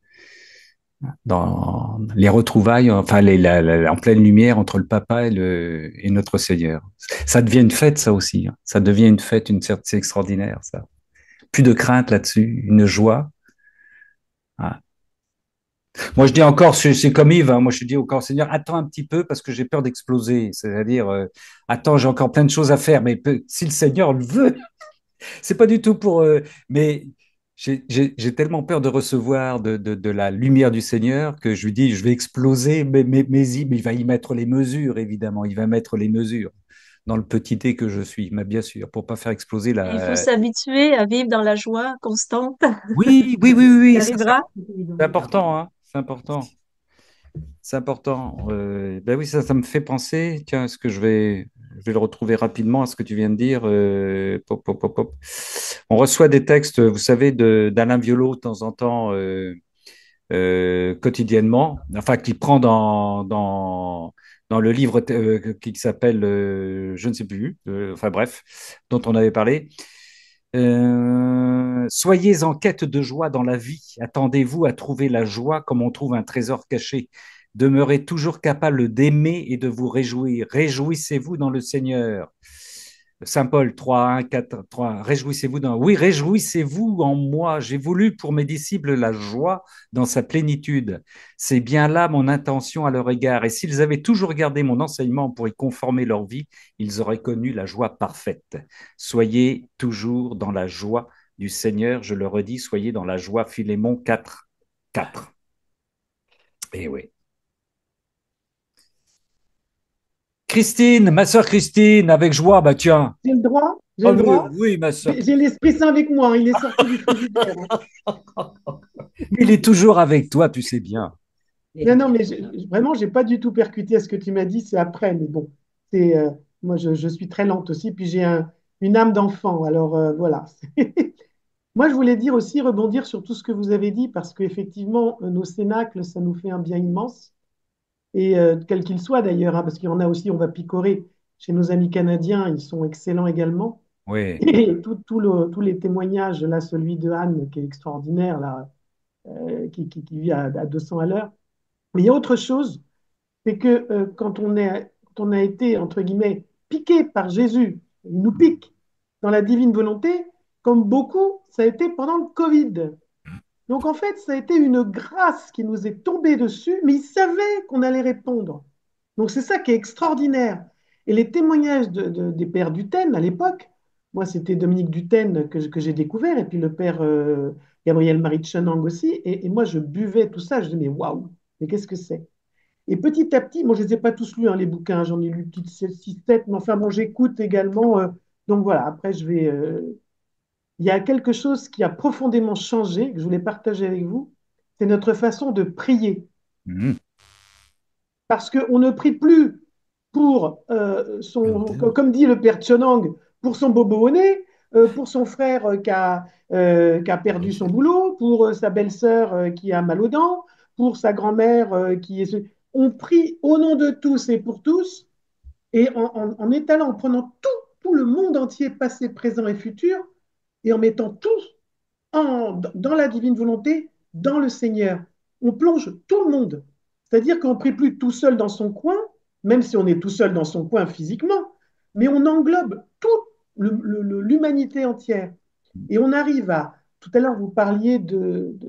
Dans les retrouvailles, enfin, en pleine lumière entre le papa et notre Seigneur. Ça devient une fête, ça aussi. Hein. Ça devient une fête, c'est extraordinaire, ça. Plus de crainte là-dessus, une joie. Hein. Moi, je dis encore, c'est comme Yves, hein, moi je dis encore, Seigneur, attends un petit peu parce que j'ai peur d'exploser. C'est-à-dire, attends, j'ai encore plein de choses à faire, mais si le Seigneur le veut, c'est pas du tout pour. Mais j'ai tellement peur de recevoir de la lumière du Seigneur que je lui dis, je vais exploser, mais il va y mettre les mesures, évidemment. Il va mettre les mesures dans le petit dé que je suis, mais bien sûr, pour pas faire exploser Et il faut la. s'habituer à vivre dans la joie constante. Oui, oui, oui, oui, Il oui, ça, arrivera. c'est important, hein, c'est important. C'est important. Ben oui, ça me fait penser. Tiens, est-ce que je vais le retrouver rapidement à ce que tu viens de dire. Pop, pop, pop, pop. On reçoit des textes, vous savez, d'Alain Violot de temps en temps, quotidiennement, enfin, qui prend dans le livre qui s'appelle, je ne sais plus, enfin bref, dont on avait parlé. Soyez en quête de joie dans la vie. Attendez-vous à trouver la joie comme on trouve un trésor caché. Demeurez toujours capable d'aimer et de vous réjouir. Réjouissez-vous dans le Seigneur. Saint Paul 3, 1, 4, 3. Réjouissez-vous dans. Oui, réjouissez-vous en moi. J'ai voulu pour mes disciples la joie dans sa plénitude. C'est bien là mon intention à leur égard. Et s'ils avaient toujours gardé mon enseignement pour y conformer leur vie, ils auraient connu la joie parfaite. Soyez toujours dans la joie du Seigneur. Je le redis, soyez dans la joie. Philémon 4, 4. Et oui. Christine, ma sœur Christine, avec joie, bah tiens. J'ai le droit? J'ai Oh, le droit? oui, ma sœur. J'ai l'Esprit Saint avec moi, hein, il est sorti du frigidaire. Il est toujours avec toi, tu sais bien. Non, non, mais vraiment, j'ai pas du tout percuté à ce que tu m'as dit, c'est après, mais bon, c'est, moi, je suis très lente aussi, puis j'ai une âme d'enfant, alors voilà. Moi, je voulais dire aussi, rebondir sur tout ce que vous avez dit, parce qu'effectivement, nos cénacles, ça nous fait un bien immense, et quel qu'il soit d'ailleurs, hein, parce qu'il y en a aussi, on va picorer chez nos amis canadiens, ils sont excellents également. Oui. Et tous les témoignages, là, celui de Anne, qui est extraordinaire, là, qui vit à 200 à l'heure. Mais il y a autre chose, c'est que quand on a été, entre guillemets, piqué par Jésus, il nous pique dans la divine volonté, comme beaucoup, ça a été pendant le Covid. Donc en fait, ça a été une grâce qui nous est tombée dessus, mais il savait qu'on allait répondre. Donc c'est ça qui est extraordinaire. Et les témoignages des pères Duthène à l'époque, moi c'était Dominique Duthène que j'ai découvert, et puis le père Gabriel-Marie de Chenang aussi, et moi je buvais tout ça, je disais mais waouh, mais qu'est-ce que c'est? Et petit à petit, moi je ne les ai pas tous lus, hein, les bouquins, j'en ai lu petites 6-7, mais enfin bon, j'écoute également. Donc voilà, après je vais, il y a quelque chose qui a profondément changé, que je voulais partager avec vous, c'est notre façon de prier. Mmh. Parce qu'on ne prie plus pour comme dit le père Tchonang, pour son bobo au nez, pour son frère qui a perdu son boulot, pour sa belle-sœur qui a mal aux dents, pour sa grand-mère qui est... On prie au nom de tous et pour tous, et en étalant, en prenant tout le monde entier, passé, présent et futur, et en mettant tout dans la divine volonté, dans le Seigneur. On plonge tout le monde. C'est-à-dire qu'on ne prie plus tout seul dans son coin, même si on est tout seul dans son coin physiquement, mais on englobe toute l'humanité entière. Et on arrive à... Tout à l'heure, vous parliez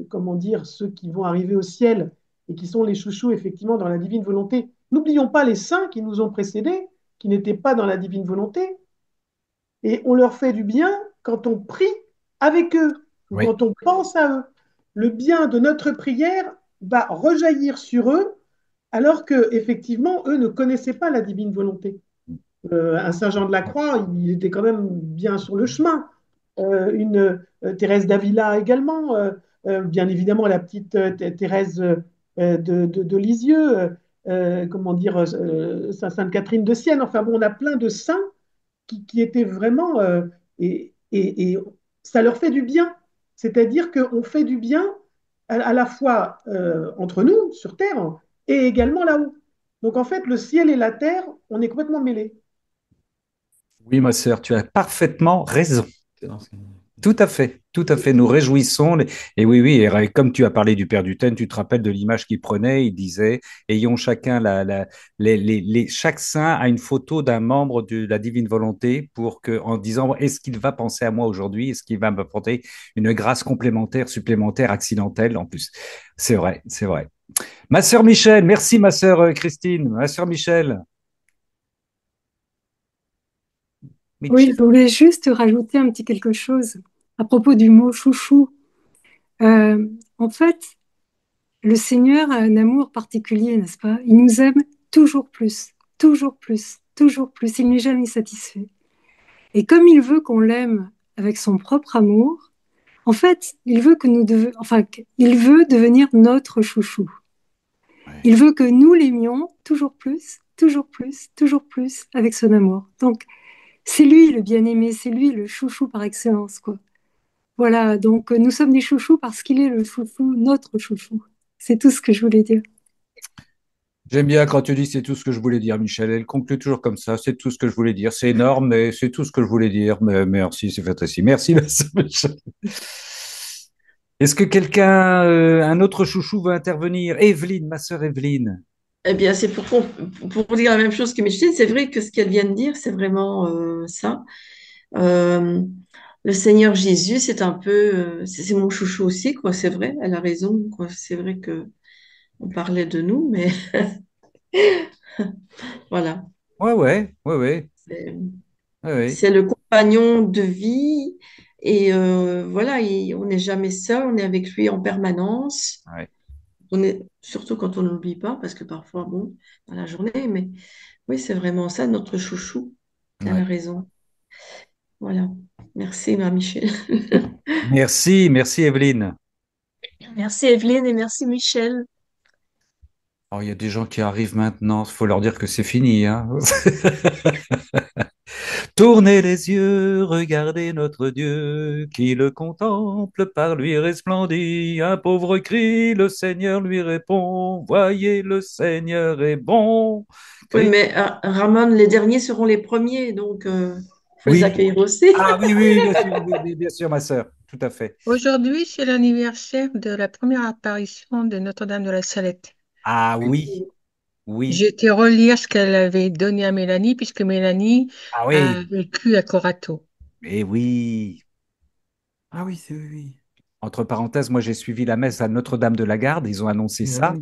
comment dire, ceux qui vont arriver au ciel et qui sont les chouchous, effectivement, dans la divine volonté. N'oublions pas les saints qui nous ont précédés, qui n'étaient pas dans la divine volonté, et on leur fait du bien quand on prie avec eux ou Oui. quand on pense à eux. Le bien de notre prière va rejaillir sur eux alors que effectivement eux ne connaissaient pas la divine volonté. Un Saint Jean de la Croix, il était quand même bien sur le chemin. Une Thérèse d'Avila également, bien évidemment la petite Thérèse de Lisieux. comment dire, Sainte Catherine de Sienne. Enfin bon, on a plein de saints qui étaient vraiment, et ça leur fait du bien. C'est-à-dire qu'on fait du bien à la fois entre nous, sur Terre, et également là-haut. Donc en fait, le ciel et la terre, on est complètement mêlés. Oui, ma sœur, tu as parfaitement raison. Tout à fait, tout à fait. Nous réjouissons. Et oui, oui, et comme tu as parlé du Père Duthène, tu te rappelles de l'image qu'il prenait. Il disait, ayons chacun chaque saint a une photo d'un membre de la divine volonté pour que, en disant, est-ce qu'il va penser à moi aujourd'hui? Est-ce qu'il va m'apporter une grâce complémentaire, supplémentaire, accidentelle en plus? C'est vrai, c'est vrai. Ma sœur Michel, merci ma sœur Christine. Ma sœur Michel. Oui, Michel. je voulais juste rajouter un petit quelque chose à propos du mot chouchou. En fait, le Seigneur a un amour particulier, n'est-ce pas? Il nous aime toujours plus, toujours plus, toujours plus. Il n'est jamais satisfait. Et comme il veut qu'on l'aime avec son propre amour, en fait, il veut que il veut devenir notre chouchou. Ouais. Il veut que nous l'aimions toujours plus, toujours plus, toujours plus avec son amour. Donc, c'est lui le bien-aimé, c'est lui le chouchou par excellence, quoi. Voilà, donc nous sommes des chouchous parce qu'il est le chouchou, notre chouchou. C'est tout ce que je voulais dire. J'aime bien quand tu dis c'est tout ce que je voulais dire, Michel. Elle conclut toujours comme ça. C'est tout ce que je voulais dire. C'est énorme, mais c'est tout ce que je voulais dire. Mais merci, c'est fantastique. Merci, ma sœur Michel. Est-ce que quelqu'un, un autre chouchou veut intervenir? Evelyne, ma sœur Evelyne. Eh bien, c'est pour dire la même chose que Micheline. C'est vrai que ce qu'elle vient de dire, c'est vraiment ça. Euh, le Seigneur Jésus, c'est un peu, c'est mon chouchou aussi, quoi. C'est vrai, elle a raison, quoi. C'est vrai que on parlait de nous, mais voilà. Ouais, ouais, ouais, ouais, C'est ouais, ouais. c'est le compagnon de vie. Et voilà, on n'est jamais seul, on est avec lui en permanence. Ouais, On est, surtout quand on ne l'oublie pas, parce que parfois, bon, dans la journée, mais oui, c'est vraiment ça, notre chouchou. Elle a ouais. raison. Voilà. Merci, ma Michel. Merci, merci Evelyne. Merci Evelyne et merci Michel. Oh, il y a des gens qui arrivent maintenant. Il faut leur dire que c'est fini, hein. Tournez les yeux, regardez notre Dieu, qui le contemple par lui resplendit. Un pauvre cri, le Seigneur lui répond. Voyez, le Seigneur est bon. Oui, Crie. mais Ramon, les derniers seront les premiers, donc faut les Oui. accueillir aussi. Ah oui, oui, bien sûr, oui, oui, bien sûr, ma sœur. Tout à fait. Aujourd'hui, c'est l'anniversaire de la première apparition de Notre-Dame de la Salette. Ah oui, oui. J'ai été relire ce qu'elle avait donné à Mélanie, puisque Mélanie Ah a oui. vécu à Corato. Eh oui. Ah oui, c'est oui, oui. Entre parenthèses, moi j'ai suivi la messe à Notre-Dame de la Garde. Ils ont annoncé ça.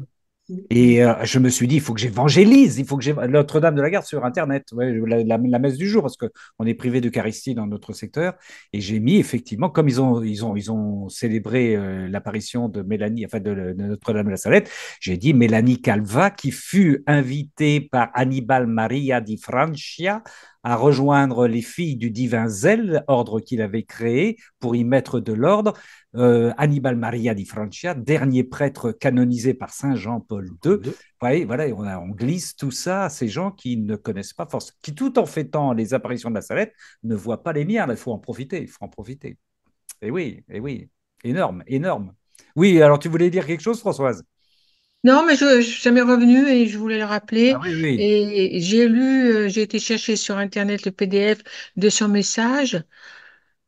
Et je me suis dit, il faut que j'évangélise, il faut que j'évangélise Notre-Dame de la Garde sur Internet, ouais, la messe du jour, parce qu'on est privé d'Eucharistie dans notre secteur. Et j'ai mis effectivement, comme ils ont célébré l'apparition de Mélanie, enfin de Notre-Dame de la Salette, j'ai dit Mélanie Calva, qui fut invitée par Annibal Maria di Francia à rejoindre les filles du divin zèle, ordre qu'il avait créé pour y mettre de l'ordre. Annibal Maria di Francia, dernier prêtre canonisé par Saint Jean-Paul II. Ouais, voilà, on glisse tout ça à ces gens qui ne connaissent pas forcément, qui tout en fêtant les apparitions de la Salette, ne voient pas les miens. Il faut en profiter, il faut en profiter. Et oui, énorme, énorme. Oui, alors tu voulais dire quelque chose, Françoise? Non, mais ça m'est revenu et je voulais le Ah rappeler. oui, oui. Et j'ai été chercher sur Internet le PDF de son message.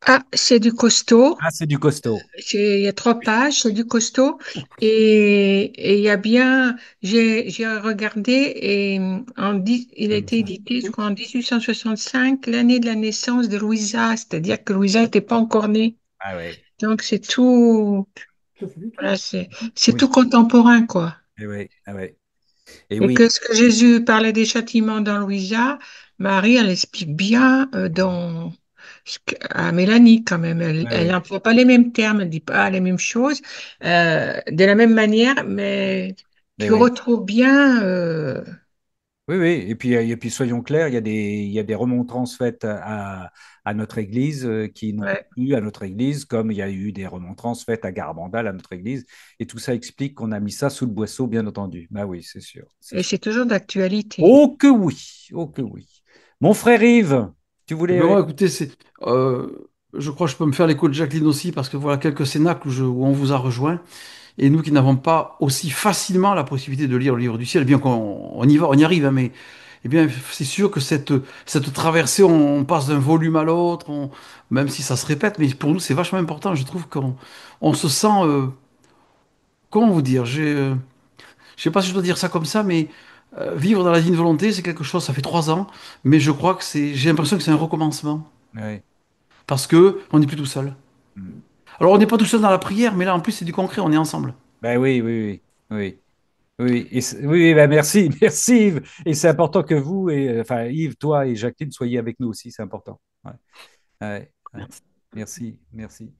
Ah, c'est du costaud. Ah, c'est du costaud. Il y a 3 pages, c'est du costaud. Et il y a bien, j'ai regardé et il a été édité, je crois, en 1865, l'année de la naissance de Louisa, c'est-à-dire que Louisa n'était pas encore née. Ah ouais. Donc c'est tout, voilà, c'est Oui. tout contemporain, quoi. Et oui, ah ouais. Et Et oui, que ce que Jésus parlait des châtiments dans Louisa, Marie, elle explique bien à Mélanie quand même. ouais, Elle ouais. n'emploie pas les mêmes termes, elle dit pas les mêmes choses de la même manière, mais Mais tu oui. retrouves bien Oui, oui. Et puis soyons clairs, il y a des remontrances faites à notre Église qui n'ont pas Ouais. eu à notre Église, comme il y a eu des remontrances faites à Garabandal à notre Église. Et tout ça explique qu'on a mis ça sous le boisseau, bien entendu. Bah oui, c'est sûr, c'est Et sûr. c'est toujours d'actualité. Oh que oui, oh que oui. Mon frère Yves, tu Eh ben voulais... moi, écoutez, je crois que je peux me faire l'écho de Jacqueline aussi, parce que voilà quelques cénacles où on vous a rejoint, et nous qui n'avons pas aussi facilement la possibilité de lire le livre du ciel, bien qu'on y va, on y arrive, hein, mais eh bien, c'est sûr que cette traversée, on passe d'un volume à l'autre, même si ça se répète, mais pour nous, c'est vachement important. Je trouve qu'on se sent, comment vous dire, je sais pas si je dois dire ça comme ça, mais vivre dans la divine volonté, c'est quelque chose, ça fait 3 ans, mais je crois que j'ai l'impression que c'est un recommencement, Ouais. parce que on n'est plus tout seul. Hmm. Alors, on n'est pas tout seul dans la prière, mais là, en plus, c'est du concret, on est ensemble. Ben oui, oui, oui, oui. Oui, oui, ben merci, merci Yves. Et c'est important que vous, enfin Yves, toi et Jacqueline, soyez avec nous aussi, c'est important. Ouais, ouais, ouais. Merci, merci.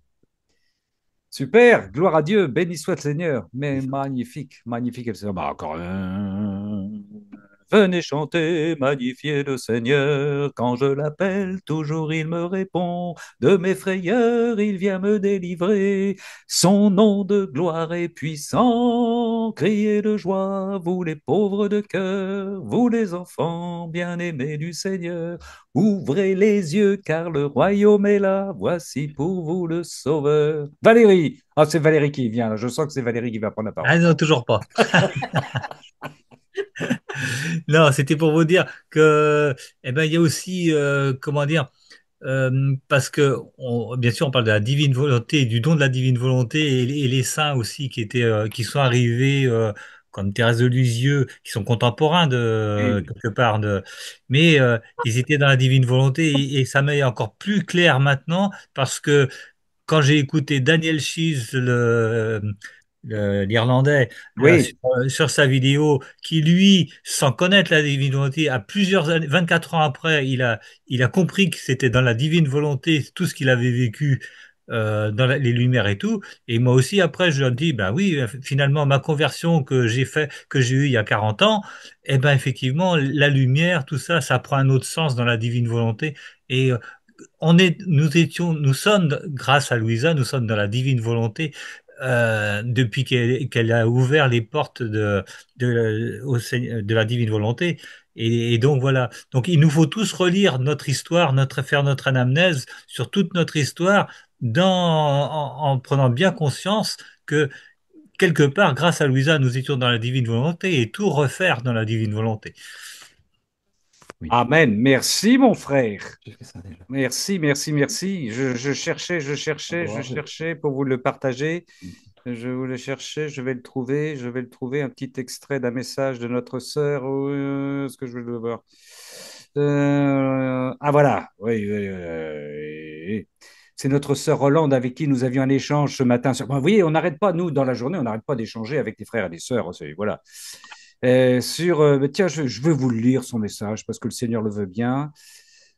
Super, gloire à Dieu, béni soit le Seigneur. Mais magnifique, magnifique. Bah, encore un. Venez chanter, magnifier le Seigneur. Quand je l'appelle, toujours il me répond. De mes frayeurs, il vient me délivrer. Son nom de gloire est puissant. Criez de joie, vous les pauvres de cœur, vous les enfants bien-aimés du Seigneur. Ouvrez les yeux, car le royaume est là. Voici pour vous le Sauveur. Valérie! Ah, c'est Valérie qui vient, là. Je sens que c'est Valérie qui va prendre la parole. Ah non, toujours pas. Non, c'était pour vous dire que, eh ben, il y a aussi, comment dire, parce que bien sûr, on parle de la divine volonté, du don de la divine volonté, et les saints aussi qui sont arrivés, comme Thérèse de Lisieux, qui sont contemporains de Oui, quelque part mais ils étaient dans la divine volonté, et ça m'est encore plus clair maintenant parce que quand j'ai écouté Daniel Shees, l'Irlandais, là, oui, sur sa vidéo, qui lui, sans connaître la divine volonté, à plusieurs années, 24 ans après, il a compris que c'était dans la divine volonté tout ce qu'il avait vécu dans les Lumières et tout. Et moi aussi, après, je leur dis, ben oui, finalement, ma conversion que j'ai eue il y a 40 ans, eh ben effectivement, la lumière, tout ça, ça prend un autre sens dans la divine volonté. Et nous sommes, grâce à Louisa, nous sommes dans la divine volonté depuis qu'elle a ouvert les portes de la divine volonté. Et donc voilà. Donc il nous faut tous relire notre histoire, faire notre anamnèse sur toute notre histoire, en prenant bien conscience que quelque part, grâce à Louisa, nous étions dans la divine volonté, et tout refaire dans la divine volonté. Oui, amen. Merci, mon frère. j'ai fait ça déjà. Merci, merci, merci. Alors, Je après, cherchais pour vous le partager. Je voulais chercher, je vais le trouver, un petit extrait d'un message de notre sœur. Est-ce que je vais le voir? Ah voilà, oui, oui, oui. C'est notre sœur Rolande avec qui nous avions un échange ce matin. Bon, vous voyez, on n'arrête pas, nous, dans la journée, on n'arrête pas d'échanger avec des frères et des sœurs. Voilà. Tiens, je veux vous lire son message parce que le Seigneur le veut bien.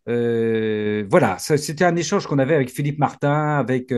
Voilà, c'était un échange qu'on avait avec Philippe Martin, avec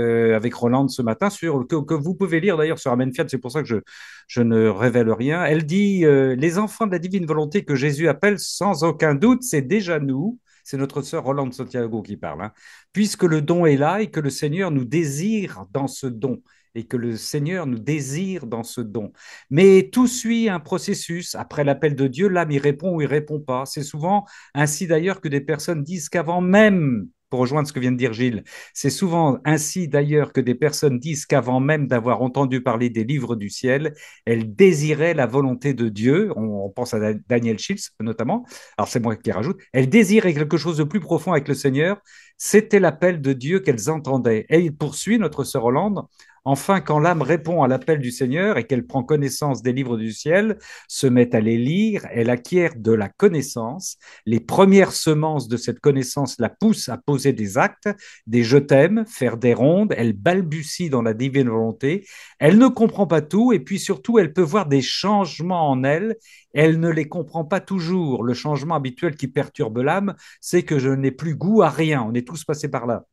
Roland ce matin, que vous pouvez lire d'ailleurs sur Amen Fiat, c'est pour ça que je ne révèle rien. Elle dit les enfants de la divine volonté que Jésus appelle sans aucun doute, c'est déjà nous. C'est notre sœur Rolande Santiago qui parle, hein. Puisque le don est là et que le Seigneur nous désire dans ce don. Et que le Seigneur nous désire dans ce don. Mais tout suit un processus. Après l'appel de Dieu, l'âme y répond ou il répond pas. C'est souvent ainsi d'ailleurs que des personnes disent qu'avant même, pour rejoindre ce que vient de dire Gilles, c'est souvent ainsi d'ailleurs que des personnes disent qu'avant même d'avoir entendu parler des livres du ciel, elles désiraient la volonté de Dieu. On pense à Daniel Schiltz notamment. Alors c'est moi qui rajoute. Elles désiraient quelque chose de plus profond avec le Seigneur. C'était l'appel de Dieu qu'elles entendaient. Et il poursuit notre sœur Hollande. Enfin, quand l'âme répond à l'appel du Seigneur et qu'elle prend connaissance des livres du ciel, se met à les lire, elle acquiert de la connaissance. Les premières semences de cette connaissance la poussent à poser des actes, des je t'aime, faire des rondes. Elle balbutie dans la divine volonté. Elle ne comprend pas tout et puis surtout, elle peut voir des changements en elle. Elle ne les comprend pas toujours. Le changement habituel qui perturbe l'âme, c'est que je n'ai plus goût à rien. On est tous passés par là.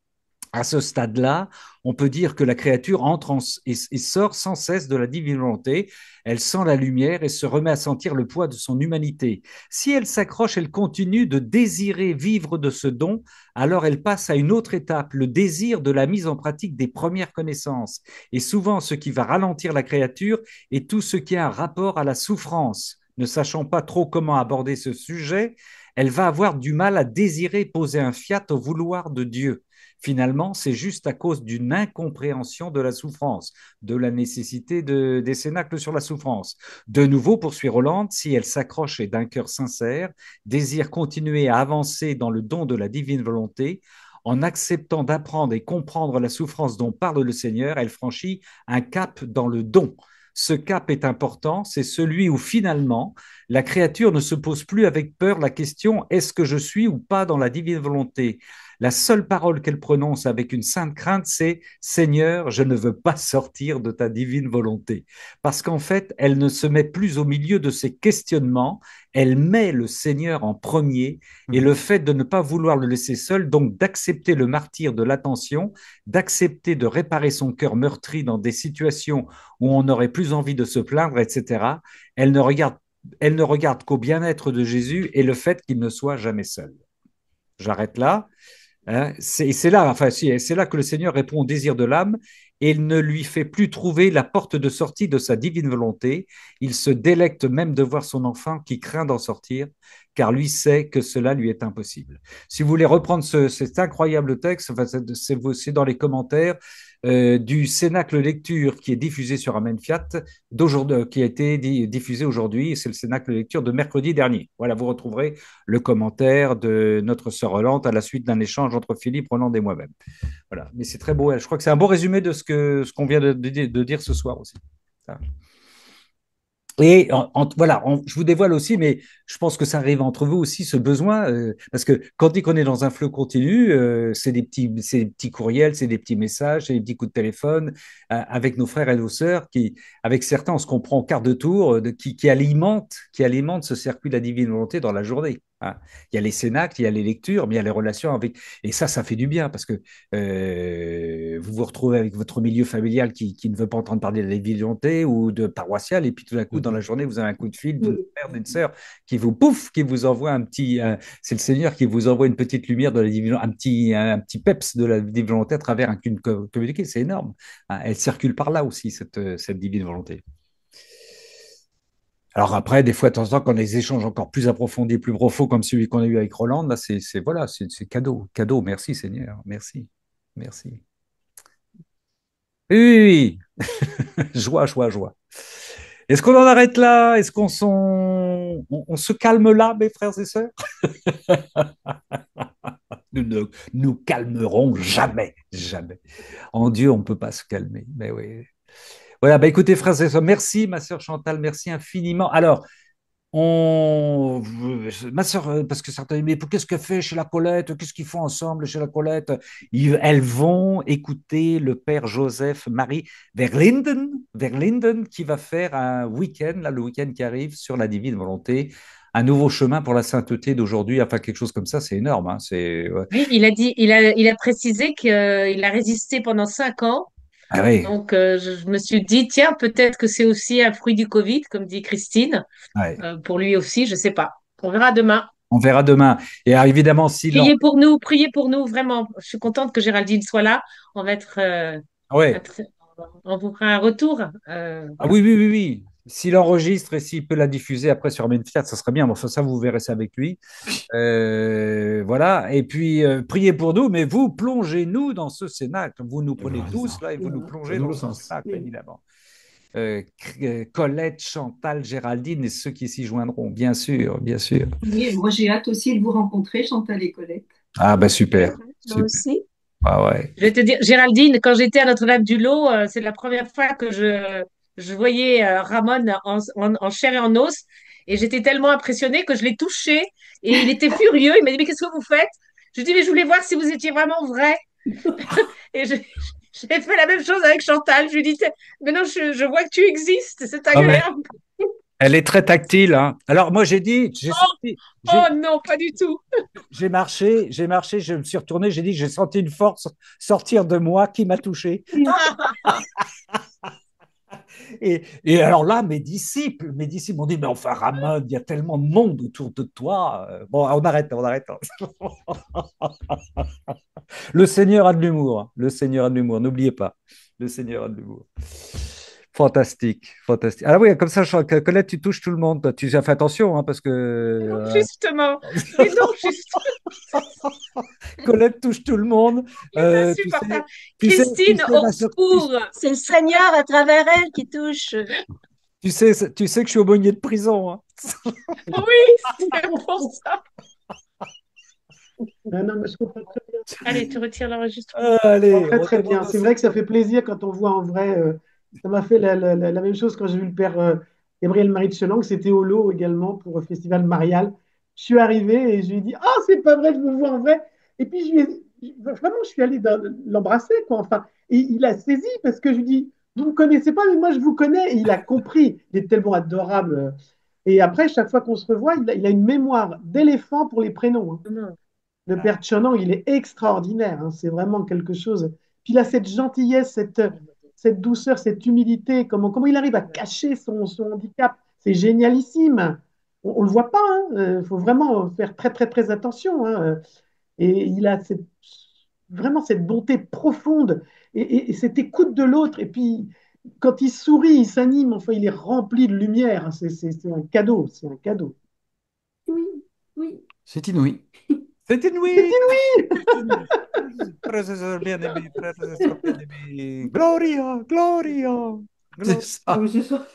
À ce stade-là, on peut dire que la créature entre et sort sans cesse de la divine volonté. Elle sent la lumière et se remet à sentir le poids de son humanité. Si elle s'accroche, elle continue de désirer vivre de ce don, alors elle passe à une autre étape, le désir de la mise en pratique des premières connaissances. Et souvent, ce qui va ralentir la créature est tout ce qui a un rapport à la souffrance. Ne sachant pas trop comment aborder ce sujet, elle va avoir du mal à désirer poser un fiat au vouloir de Dieu. Finalement, c'est juste à cause d'une incompréhension de la souffrance, de la nécessité des cénacles sur la souffrance. De nouveau, poursuit Roland, si elle s'accroche et d'un cœur sincère, désire continuer à avancer dans le don de la divine volonté, en acceptant d'apprendre et comprendre la souffrance dont parle le Seigneur, elle franchit un cap dans le don. Ce cap est important, c'est celui où finalement la créature ne se pose plus avec peur la question est-ce que je suis ou pas dans la divine volonté. La seule parole qu'elle prononce avec une sainte crainte, c'est Seigneur, je ne veux pas sortir de ta divine volonté. Parce qu'en fait, elle ne se met plus au milieu de ses questionnements, elle met le Seigneur en premier et le fait de ne pas vouloir le laisser seul, donc d'accepter le martyre de l'attention, d'accepter de réparer son cœur meurtri dans des situations où on n'aurait plus envie de se plaindre, etc. Elle ne regarde qu'au bien-être de Jésus et le fait qu'il ne soit jamais seul. J'arrête là. Hein, c'est là, enfin, c'est là que le Seigneur répond au désir de l'âme et il ne lui fait plus trouver la porte de sortie de sa divine volonté. Il se délecte même de voir son enfant qui craint d'en sortir, car lui sait que cela lui est impossible. Si vous voulez reprendre cet incroyable texte, enfin, c'est dans les commentaires du Cénacle Lecture qui est diffusé sur Amen Fiat, qui a été diffusé aujourd'hui. C'est le Cénacle Lecture de mercredi dernier. Voilà, vous retrouverez le commentaire de notre sœur Roland à la suite d'un échange entre Philippe, Roland et moi-même. Voilà, mais c'est très beau. Je crois que c'est un beau résumé de ce qu'on vient de dire ce soir aussi. Et voilà, je vous dévoile aussi, mais je pense que ça arrive entre vous aussi, ce besoin, parce que quand on dit qu'on est dans un flux continu, c'est des petits courriels, c'est des petits messages, c'est des petits coups de téléphone avec nos frères et nos sœurs, avec certains, on se comprend au quart de tour, qui alimentent ce circuit de la divine volonté dans la journée. Hein. Il y a les cénacles, il y a les lectures, mais il y a les relations avec. Et ça fait du bien parce que vous vous retrouvez avec votre milieu familial qui ne veut pas entendre parler de la divine volonté ou de paroissial, et puis tout d'un coup, dans la journée, vous avez un coup de fil d'une mère, d'une sœur qui vous envoie c'est le Seigneur qui vous envoie une petite lumière de la divine, un petit peps de la divine volonté à travers une communiqué. C'est énorme. Hein. Elle circule par là aussi, cette divine volonté. Alors après, des fois, de temps en temps, quand on a des échanges encore plus approfondis, plus profonds, comme celui qu'on a eu avec Roland, là, c'est cadeau, cadeau. Merci Seigneur, merci, merci. Oui, oui, oui. Joie, joie, joie. Est-ce qu'on en arrête là? Est-ce qu'on on se calme là, mes frères et sœurs? Nous ne nous calmerons jamais, jamais. En Dieu, on ne peut pas se calmer. Mais oui. Voilà, bah écoutez, frères et sœurs, merci, ma sœur Chantal, merci infiniment. Alors, ma sœur, parce que certains disent, mais qu'est-ce qu'elle fait chez la Colette? Qu'est-ce qu'ils font ensemble chez la Colette? Elles vont écouter le père Joseph Marie Verlinden, qui va faire un week-end, là, le week-end qui arrive, sur la divine volonté, un nouveau chemin pour la sainteté d'aujourd'hui, enfin quelque chose comme ça, c'est énorme. Hein, ouais. Oui, il a précisé qu'il a résisté pendant 5 ans. Ah oui. Donc, je me suis dit, tiens, peut-être que c'est aussi un fruit du Covid, comme dit Christine. Ouais. Pour lui aussi, je ne sais pas. On verra demain. On verra demain. Et évidemment, si priez pour nous, vraiment. Je suis contente que Géraldine soit là. On va être, ouais. on vous fera un retour. Ah oui, oui, oui, oui. S'il enregistre et s'il peut la diffuser après sur Menfiat, ça serait bien. Bon, ça, vous verrez ça avec lui. Voilà. Et puis, priez pour nous, mais vous, plongez-nous dans ce cénacle. Vous nous prenez tous là et vous nous plongez dans ce cénacle, évidemment. Colette, Chantal, Géraldine et ceux qui s'y joindront, bien sûr, bien sûr. Oui, moi j'ai hâte aussi de vous rencontrer, Chantal et Colette. Ah bah super. Moi aussi. Ah ouais. Je vais te dire, Géraldine, quand j'étais à Notre-Dame-du-Lot, c'est la première fois que je voyais Ramon en chair et en os. Et j'étais tellement impressionnée que je l'ai touché. Et il était furieux. Il m'a dit, mais qu'est-ce que vous faites? Je lui ai dit, mais je voulais voir si vous étiez vraiment vrai. Et j'ai fait la même chose avec Chantal. Je lui ai dit, mais non, je vois que tu existes. C'est agréable. Elle est très tactile, hein. Alors moi Oh non, pas du tout. j'ai marché, je me suis retourné, j'ai dit, j'ai senti une force sortir de moi qui m'a touché. Et alors là, mes disciples m'ont dit, mais enfin, Ramon, il y a tellement de monde autour de toi. Bon, on arrête, on arrête. Le Seigneur a de l'humour, hein. Le Seigneur a de l'humour, n'oubliez pas. Le Seigneur a de l'humour. Fantastique, fantastique. Ah oui, comme ça, Colette, tu touches tout le monde. Toi. Tu fais attention, hein, parce que Justement. Mais non, Colette touche tout le monde. c'est Tu sais, insupportable. tu Christine, sais, au ma soeur, secours. C'est le Seigneur à travers elle qui touche. tu sais que je suis aumônier de prison, hein. Oui, c'est pour ça. Non, non, mais je comprends très bien. Allez, tu retires l'enregistrement. Allez, Très on très bien. demande au C'est vrai que ça Seigneur. fait plaisir quand on voit en vrai. Ça m'a fait la même chose quand j'ai vu le père Gabriel Marie de Chelang. C'était au lot également pour le festival Marial. Je suis arrivé et je lui ai dit, ah, c'est pas vrai, je vous vois en vrai. Et puis vraiment, je suis allé l'embrasser, quoi. Enfin, et il a saisi parce que je lui dis, vous ne me connaissez pas, mais moi je vous connais. Et il a compris. Il est tellement adorable. Et après, chaque fois qu'on se revoit, il a une mémoire d'éléphant pour les prénoms, hein. Non. Le père Tchonang, il est extraordinaire, hein, c'est vraiment quelque chose. Puis il a cette gentillesse, cette douceur, cette humilité, comment il arrive à cacher son handicap, c'est génialissime. On ne le voit pas, il faut vraiment faire très très très attention, hein. Et il a vraiment cette bonté profonde et cette écoute de l'autre. Et puis quand il sourit, il s'anime, enfin il est rempli de lumière, hein. C'est un cadeau, c'est un cadeau. Oui, oui. C'est inouï. C'est C'est inouï. inouï. Frères et sœurs bien-aimés, frères et sœurs bien-aimés. Gloria, Gloria, C'est Gloria. Ah ça. oui, c'est ça.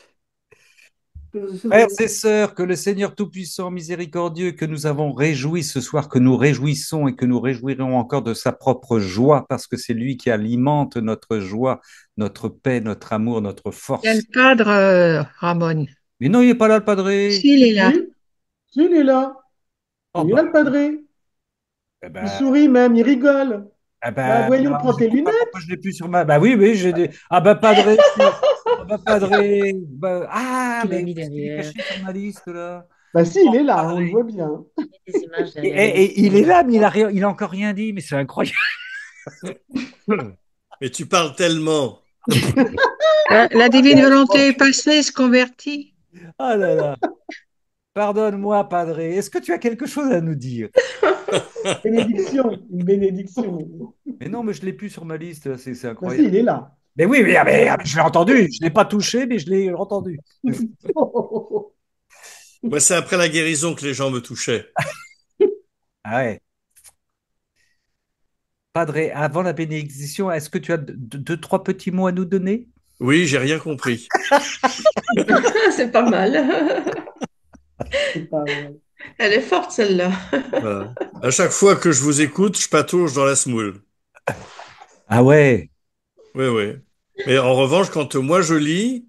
C'est ça. Frères et sœurs, que le Seigneur Tout-Puissant, miséricordieux, que nous avons réjoui ce soir, que nous réjouissons et que nous réjouirons encore de sa propre joie, parce que c'est lui qui alimente notre joie, notre paix, notre amour, notre Il y a le force. cadre, Ramon. Mais non, il n'est pas là, le padré. S'il est là. Si, si, il est là. Oh Il est là bah, le padré. eh Il ben, sourit même, il rigole. Bah voyons, alors, prends je tes ne sais pas pourquoi lunettes. je l'ai plus sur ma. Bah oui, oui, j'ai des. Ah bah padré, ah bah padré. Ah, Tu l'as mais mis où est-ce qu'il est derrière. caché sur ma liste là? Bah si, il Oh, est là, on le padré. voit bien. Il y a des images Et, derrière et- les et il est icônes. là, mais il a encore rien dit, mais c'est incroyable. Mais tu parles tellement. La divine volonté est passée, se convertit. Ah là là. Pardonne-moi, padré. Est-ce que tu as quelque chose à nous dire? Bénédiction, une bénédiction. Mais non, mais je l'ai plus sur ma liste, là, c'est Bah si, incroyable. il est là. Mais oui, je l'ai entendu. Je ne l'ai pas touché, mais je l'ai entendu. Moi, c'est après la guérison que les gens me touchaient. Ah ouais. Padre, avant la bénédiction, est-ce que tu as deux, trois petits mots à nous donner? Oui, j'ai rien compris. C'est pas mal. C'est pas vrai. Elle est forte, celle-là. Voilà. À chaque fois que je vous écoute, je patauge dans la semoule. Ah ouais. Oui, oui. Mais en revanche, quand moi je lis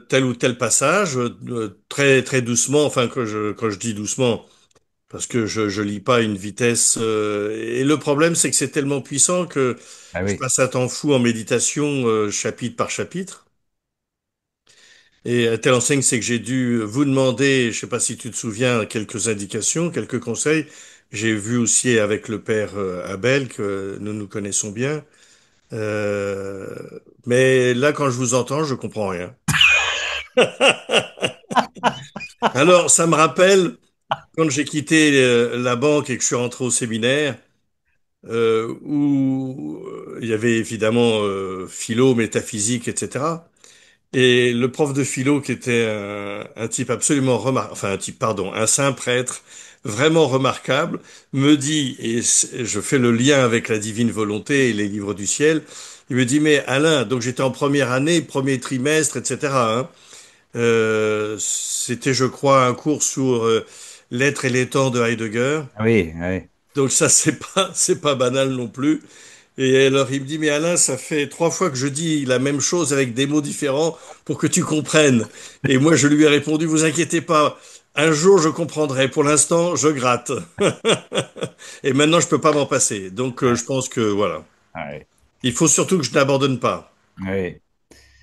tel ou tel passage, très très doucement, enfin quand je dis doucement, parce que je lis pas à une vitesse. Et le problème, c'est que c'est tellement puissant que Ah je oui. passe un temps fou en méditation, chapitre par chapitre. Et à telle enseigne, c'est que j'ai dû vous demander, je sais pas si tu te souviens, quelques indications, quelques conseils. J'ai vu aussi avec le père Abel, que nous nous connaissons bien. Euh, mais là, quand je vous entends, je comprends rien. Alors, ça me rappelle quand j'ai quitté la banque et que je suis rentré au séminaire, où il y avait évidemment philo, métaphysique, etc. Et le prof de philo, qui était un type absolument remarquable, enfin un type, pardon, un saint prêtre vraiment remarquable, me dit, et je fais le lien avec la divine volonté et les livres du ciel, il me dit, mais Alain, donc j'étais en première année, premier trimestre, etc. hein. C'était, je crois, un cours sur l'être et les temps de Heidegger. Ah oui, ah oui. Donc ça, c'est pas banal non plus. Et alors il me dit, mais Alain, ça fait 3 fois que je dis la même chose avec des mots différents pour que tu comprennes. Et moi, je lui ai répondu, vous inquiétez pas, un jour je comprendrai. Pour l'instant, je gratte. Et maintenant, je peux pas m'en passer. Donc, Ah, je pense que voilà. ah oui. Il faut surtout que je n'abandonne pas. Ah oui.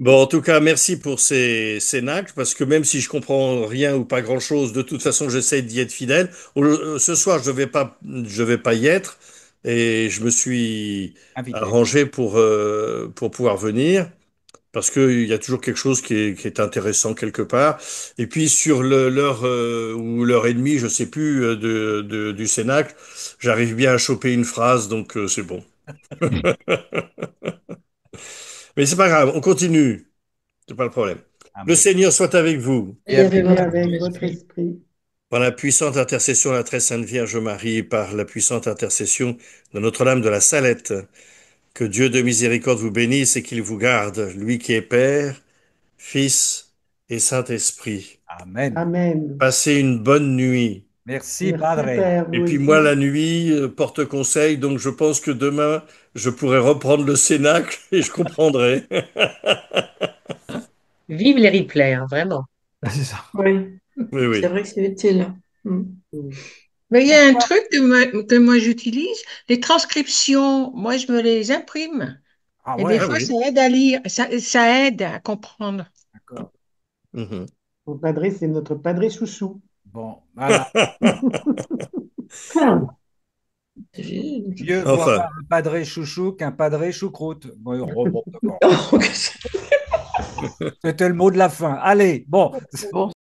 Bon, en tout cas, merci pour ces cénacles, parce que même si je comprends rien ou pas grand-chose, de toute façon, j'essaie d'y être fidèle. Ce soir, je vais pas y être, et je me suis Invité. arrangé pour pouvoir venir, parce qu'il y a toujours quelque chose qui est intéressant quelque part. Et puis, sur l'heure ou l'heure et demie, je sais plus, du cénacle, j'arrive bien à choper une phrase, donc c'est bon. Mais c'est pas grave, on continue. C'est pas le problème. Le Amen. Seigneur soit avec vous. Et Et avec avec Et votre avec votre esprit. esprit. Par la puissante intercession de la très sainte Vierge Marie, par la puissante intercession de Notre-Dame de la Salette, que Dieu de miséricorde vous bénisse et qu'il vous garde, lui qui est Père, Fils et Saint-Esprit. Amen. Amen. Passez une bonne nuit. Merci, Merci, Padre. Père, Et vous puis moi, aussi. la nuit, porte conseil, donc je pense que demain, je pourrai reprendre le cénacle et je comprendrai. Vive les replays, hein, vraiment. C'est ça. Oui, Oui, c'est oui. vrai que c'est utile. Mm. Mais il y a un truc que moi j'utilise, les transcriptions, moi je me les imprime. Ah Et des ouais, Ah fois, oui. ça aide à lire, ça aide à comprendre. d'accord. Mhm. Mon padré, c'est notre padré chouchou. Bon, voilà. Ah, j'ai- Mieux vaut avoir Enfin. un padré chouchou qu'un padré choucroute. Bon, bon, d'accord. Oh, C'était le mot de la fin. Allez, bon. Bon,